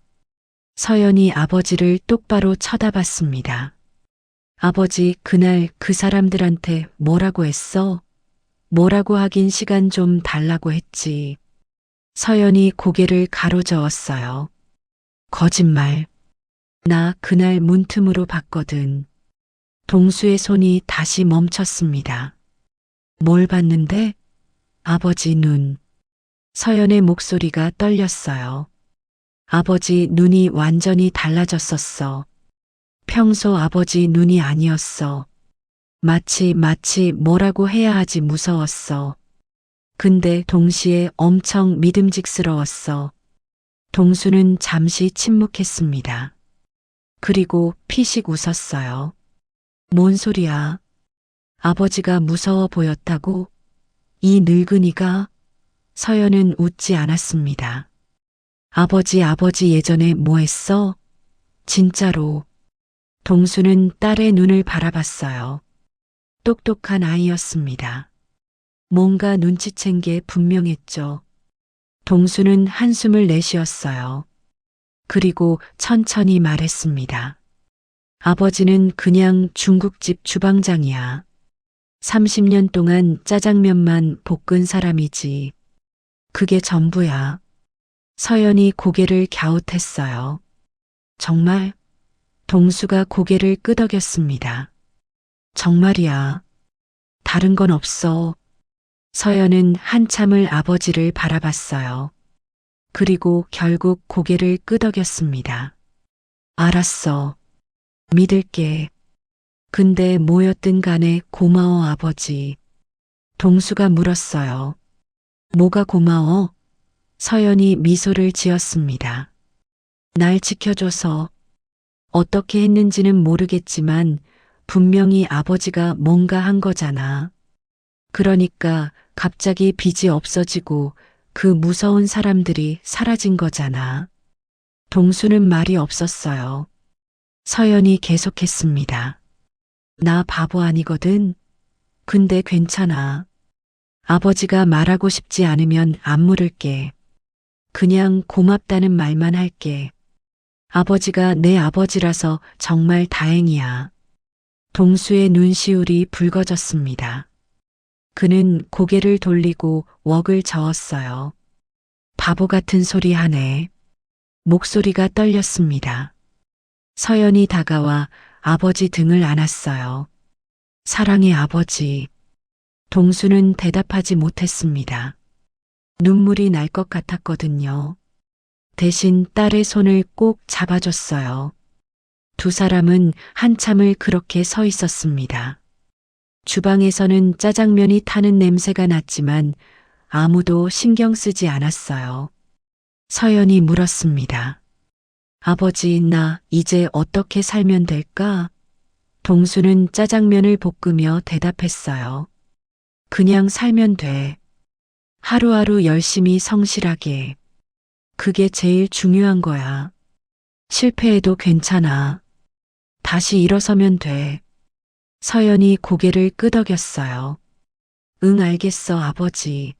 서연이 아버지를 똑바로 쳐다봤습니다. 아버지, 그날 그 사람들한테 뭐라고 했어? 뭐라고 하긴 시간 좀 달라고 했지. 서연이 고개를 가로저었어요. 거짓말. 나 그날 문틈으로 봤거든. 동수의 손이 다시 멈췄습니다. 뭘 봤는데? 아버지 눈. 서연의 목소리가 떨렸어요. 아버지 눈이 완전히 달라졌었어. 평소 아버지 눈이 아니었어. 마치 뭐라고 해야 하지 무서웠어. 근데 동시에 엄청 믿음직스러웠어. 동수는 잠시 침묵했습니다. 그리고 피식 웃었어요. 뭔 소리야? 아버지가 무서워 보였다고? 이 늙은이가? 서연은 웃지 않았습니다. 아버지 예전에 뭐 했어? 진짜로. 동수는 딸의 눈을 바라봤어요. 똑똑한 아이였습니다. 뭔가 눈치챈 게 분명했죠. 동수는 한숨을 내쉬었어요. 그리고 천천히 말했습니다. 아버지는 그냥 중국집 주방장이야. 30년 동안 짜장면만 볶은 사람이지. 그게 전부야. 서연이 고개를 갸웃했어요. 정말? 동수가 고개를 끄덕였습니다. 정말이야. 다른 건 없어. 서연은 한참을 아버지를 바라봤어요. 그리고 결국 고개를 끄덕였습니다. 알았어. 믿을게. 근데 뭐였든 간에 고마워, 아버지. 동수가 물었어요. 뭐가 고마워? 서연이 미소를 지었습니다. 날 지켜줘서. 어떻게 했는지는 모르겠지만 분명히 아버지가 뭔가 한 거잖아. 그러니까 갑자기 빚이 없어지고 그 무서운 사람들이 사라진 거잖아. 동수는 말이 없었어요. 서연이 계속했습니다. 나 바보 아니거든. 근데 괜찮아. 아버지가 말하고 싶지 않으면 안 물을게. 그냥 고맙다는 말만 할게. 아버지가 내 아버지라서 정말 다행이야. 동수의 눈시울이 붉어졌습니다. 그는 고개를 돌리고 웍을 저었어요. 바보 같은 소리 하네. 목소리가 떨렸습니다. 서연이 다가와 아버지 등을 안았어요. 사랑의 아버지. 동수는 대답하지 못했습니다. 눈물이 날 것 같았거든요. 대신 딸의 손을 꼭 잡아줬어요. 두 사람은 한참을 그렇게 서 있었습니다. 주방에서는 짜장면이 타는 냄새가 났지만 아무도 신경 쓰지 않았어요. 서연이 물었습니다. 아버지, 나 이제 어떻게 살면 될까? 동수는 짜장면을 볶으며 대답했어요. 그냥 살면 돼. 하루하루 열심히 성실하게. 그게 제일 중요한 거야. 실패해도 괜찮아. 다시 일어서면 돼. 서연이 고개를 끄덕였어요. 응, 알겠어, 아버지.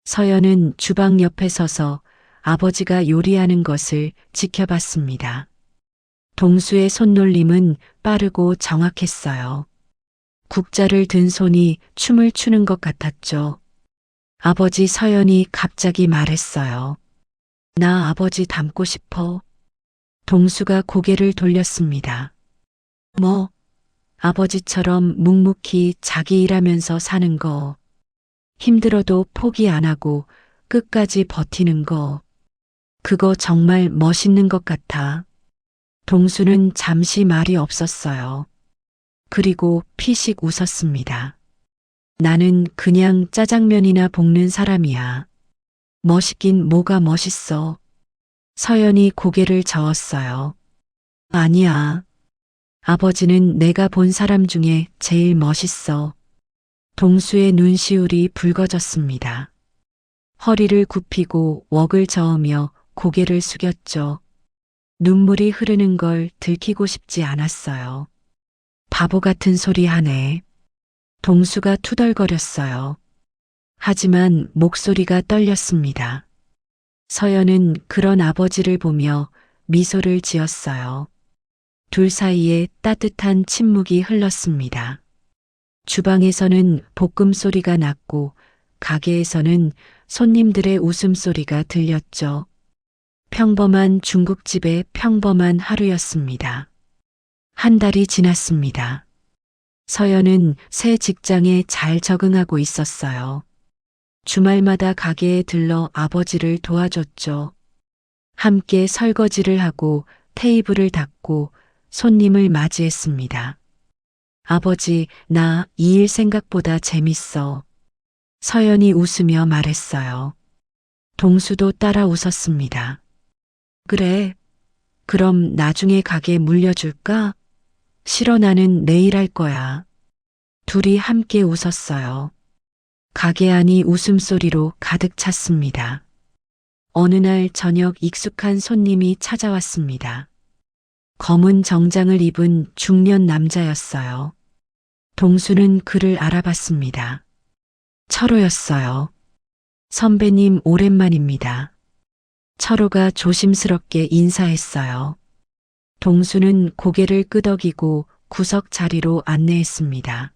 서연은 주방 옆에 서서 아버지가 요리하는 것을 지켜봤습니다. 동수의 손놀림은 빠르고 정확했어요. 국자를 든 손이 춤을 추는 것 같았죠. 아버지, 서연이 갑자기 말했어요. 나 아버지 닮고 싶어. 동수가 고개를 돌렸습니다. 뭐? 아버지처럼 묵묵히 자기 일하면서 사는 거. 힘들어도 포기 안 하고 끝까지 버티는 거. 그거 정말 멋있는 것 같아. 동수는 잠시 말이 없었어요. 그리고 피식 웃었습니다. 나는 그냥 짜장면이나 볶는 사람이야. 멋있긴 뭐가 멋있어. 서연이 고개를 저었어요. 아니야. 아버지는 내가 본 사람 중에 제일 멋있어. 동수의 눈시울이 붉어졌습니다. 허리를 굽히고 웍을 저으며 고개를 숙였죠. 눈물이 흐르는 걸 들키고 싶지 않았어요. 바보 같은 소리 하네. 동수가 투덜거렸어요. 하지만 목소리가 떨렸습니다. 서연은 그런 아버지를 보며 미소를 지었어요. 둘 사이에 따뜻한 침묵이 흘렀습니다. 주방에서는 볶음 소리가 났고 가게에서는 손님들의 웃음소리가 들렸죠. 평범한 중국집의 평범한 하루였습니다. 한 달이 지났습니다. 서연은 새 직장에 잘 적응하고 있었어요. 주말마다 가게에 들러 아버지를 도와줬죠. 함께 설거지를 하고 테이블을 닦고 손님을 맞이했습니다. 아버지, 나 이 일 생각보다 재밌어. 서연이 웃으며 말했어요. 동수도 따라 웃었습니다. 그래. 그럼 나중에 가게 물려줄까? 싫어, 나는 내일 할 거야. 둘이 함께 웃었어요. 가게 안이 웃음소리로 가득 찼습니다. 어느 날 저녁 익숙한 손님이 찾아왔습니다. 검은 정장을 입은 중년 남자였어요. 동수는 그를 알아봤습니다. 철호였어요. 선배님, 오랜만입니다. 철호가 조심스럽게 인사했어요. 동수는 고개를 끄덕이고 구석 자리로 안내했습니다.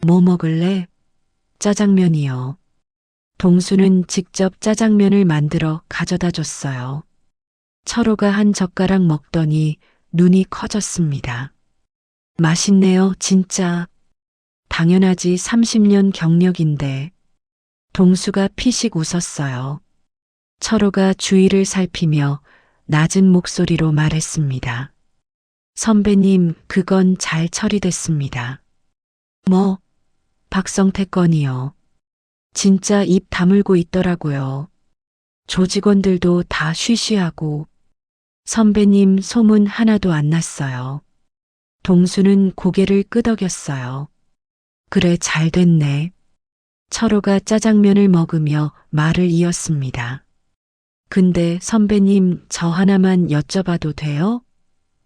뭐 먹을래? 짜장면이요. 동수는 직접 짜장면을 만들어 가져다 줬어요. 철호가 한 젓가락 먹더니 눈이 커졌습니다. 맛있네요, 진짜. 당연하지, 30년 경력인데. 동수가 피식 웃었어요. 철호가 주위를 살피며 낮은 목소리로 말했습니다. 선배님, 그건 잘 처리됐습니다. 뭐? 박성태 건이요. 진짜 입 다물고 있더라고요. 조직원들도 다 쉬쉬하고. 선배님, 소문 하나도 안 났어요. 동수는 고개를 끄덕였어요. 그래, 잘 됐네. 철호가 짜장면을 먹으며 말을 이었습니다. 근데 선배님, 저 하나만 여쭤봐도 돼요?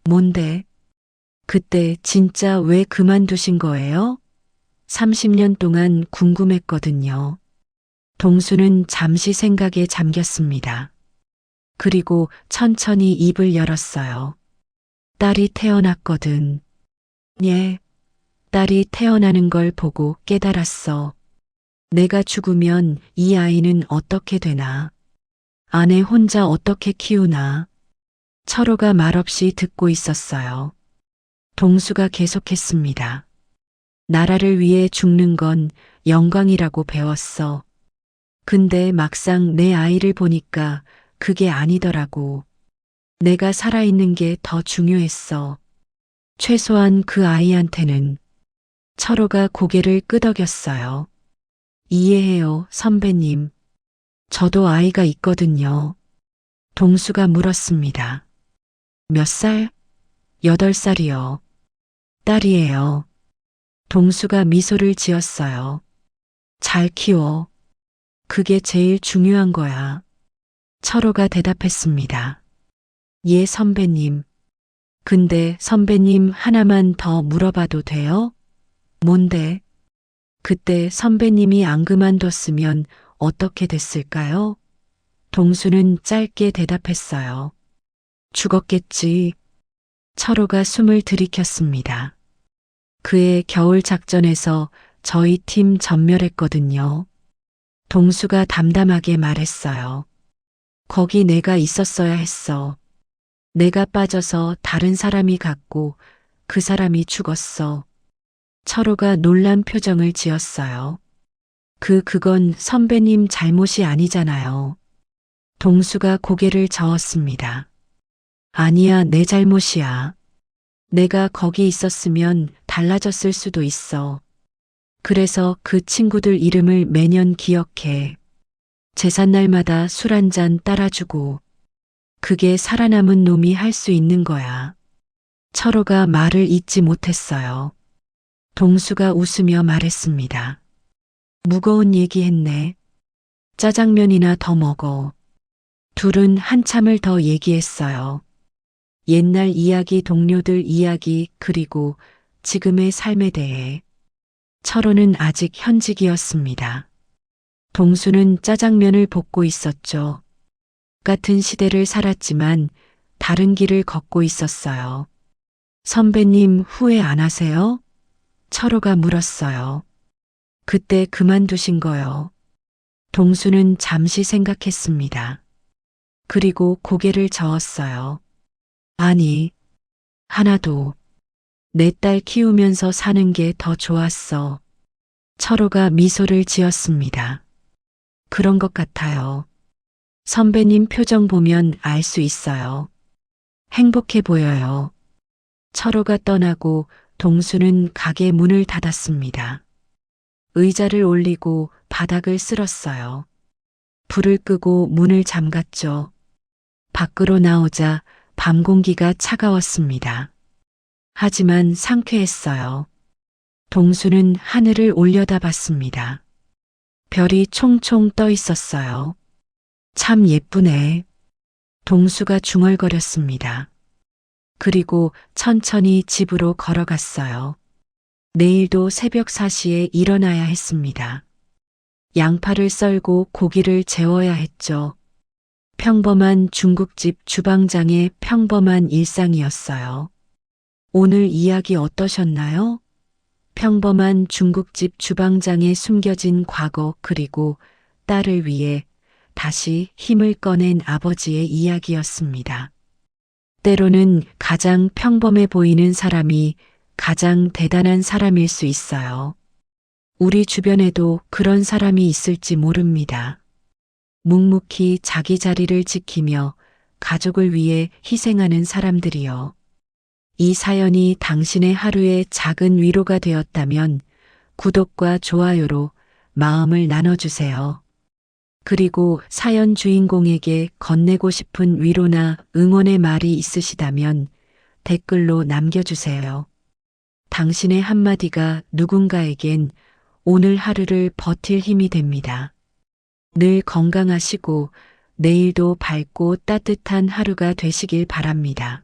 뭔데? 그때 진짜 왜 그만두신 거예요? 30년 동안 궁금했거든요. 동수는 잠시 생각에 잠겼습니다. 그리고 천천히 입을 열었어요. 딸이 태어났거든. 예, 딸이 태어나는 걸 보고 깨달았어. 내가 죽으면 이 아이는 어떻게 되나? 아내 혼자 어떻게 키우나? 철호가 말없이 듣고 있었어요. 동수가 계속했습니다. 나라를 위해 죽는 건 영광이라고 배웠어. 근데 막상 내 아이를 보니까 그게 아니더라고. 내가 살아있는 게 더 중요했어. 최소한 그 아이한테는. 철호가 고개를 끄덕였어요. 이해해요, 선배님. 저도 아이가 있거든요. 동수가 물었습니다. 몇 살? 8살이요. 딸이에요. 동수가 미소를 지었어요. 잘 키워. 그게 제일 중요한 거야. 철호가 대답했습니다. 예, 선배님. 근데 선배님 하나만 더 물어봐도 돼요? 뭔데? 그때 선배님이 안 그만뒀으면 어떻게 됐을까요? 동수는 짧게 대답했어요. 죽었겠지. 철호가 숨을 들이켰습니다. 그해 겨울 작전에서 저희 팀 전멸했거든요. 동수가 담담하게 말했어요. 거기 내가 있었어야 했어. 내가 빠져서 다른 사람이 갔고 그 사람이 죽었어. 철호가 놀란 표정을 지었어요. 그건 선배님 잘못이 아니잖아요. 동수가 고개를 저었습니다. 아니야, 내 잘못이야. 내가 거기 있었으면 달라졌을 수도 있어. 그래서 그 친구들 이름을 매년 기억해. 제삿날마다 술 한 잔 따라주고. 그게 살아남은 놈이 할 수 있는 거야. 철호가 말을 잇지 못했어요. 동수가 웃으며 말했습니다. 무거운 얘기했네. 짜장면이나 더 먹어. 둘은 한참을 더 얘기했어요. 옛날 이야기, 동료들 이야기, 그리고 지금의 삶에 대해. 철호는 아직 현직이었습니다. 동수는 짜장면을 볶고 있었죠. 같은 시대를 살았지만 다른 길을 걷고 있었어요. 선배님 후회 안 하세요? 철호가 물었어요. 그때 그만두신 거요. 동수는 잠시 생각했습니다. 그리고 고개를 저었어요. 아니, 하나도. 내 딸 키우면서 사는 게 더 좋았어. 철호가 미소를 지었습니다. 그런 것 같아요. 선배님 표정 보면 알 수 있어요. 행복해 보여요. 철호가 떠나고 동수는 가게 문을 닫았습니다. 의자를 올리고 바닥을 쓸었어요. 불을 끄고 문을 잠갔죠. 밖으로 나오자 밤 공기가 차가웠습니다. 하지만 상쾌했어요. 동수는 하늘을 올려다봤습니다. 별이 총총 떠 있었어요. 참 예쁘네. 동수가 중얼거렸습니다. 그리고 천천히 집으로 걸어갔어요. 내일도 새벽 4시에 일어나야 했습니다. 양파를 썰고 고기를 재워야 했죠. 평범한 중국집 주방장의 평범한 일상이었어요. 오늘 이야기 어떠셨나요? 평범한 중국집 주방장의 숨겨진 과거, 그리고 딸을 위해 다시 힘을 꺼낸 아버지의 이야기였습니다. 때로는 가장 평범해 보이는 사람이 가장 대단한 사람일 수 있어요. 우리 주변에도 그런 사람이 있을지 모릅니다. 묵묵히 자기 자리를 지키며 가족을 위해 희생하는 사람들이요. 이 사연이 당신의 하루에 작은 위로가 되었다면 구독과 좋아요로 마음을 나눠주세요. 그리고 사연 주인공에게 건네고 싶은 위로나 응원의 말이 있으시다면 댓글로 남겨주세요. 당신의 한마디가 누군가에겐 오늘 하루를 버틸 힘이 됩니다. 늘 건강하시고 내일도 밝고 따뜻한 하루가 되시길 바랍니다.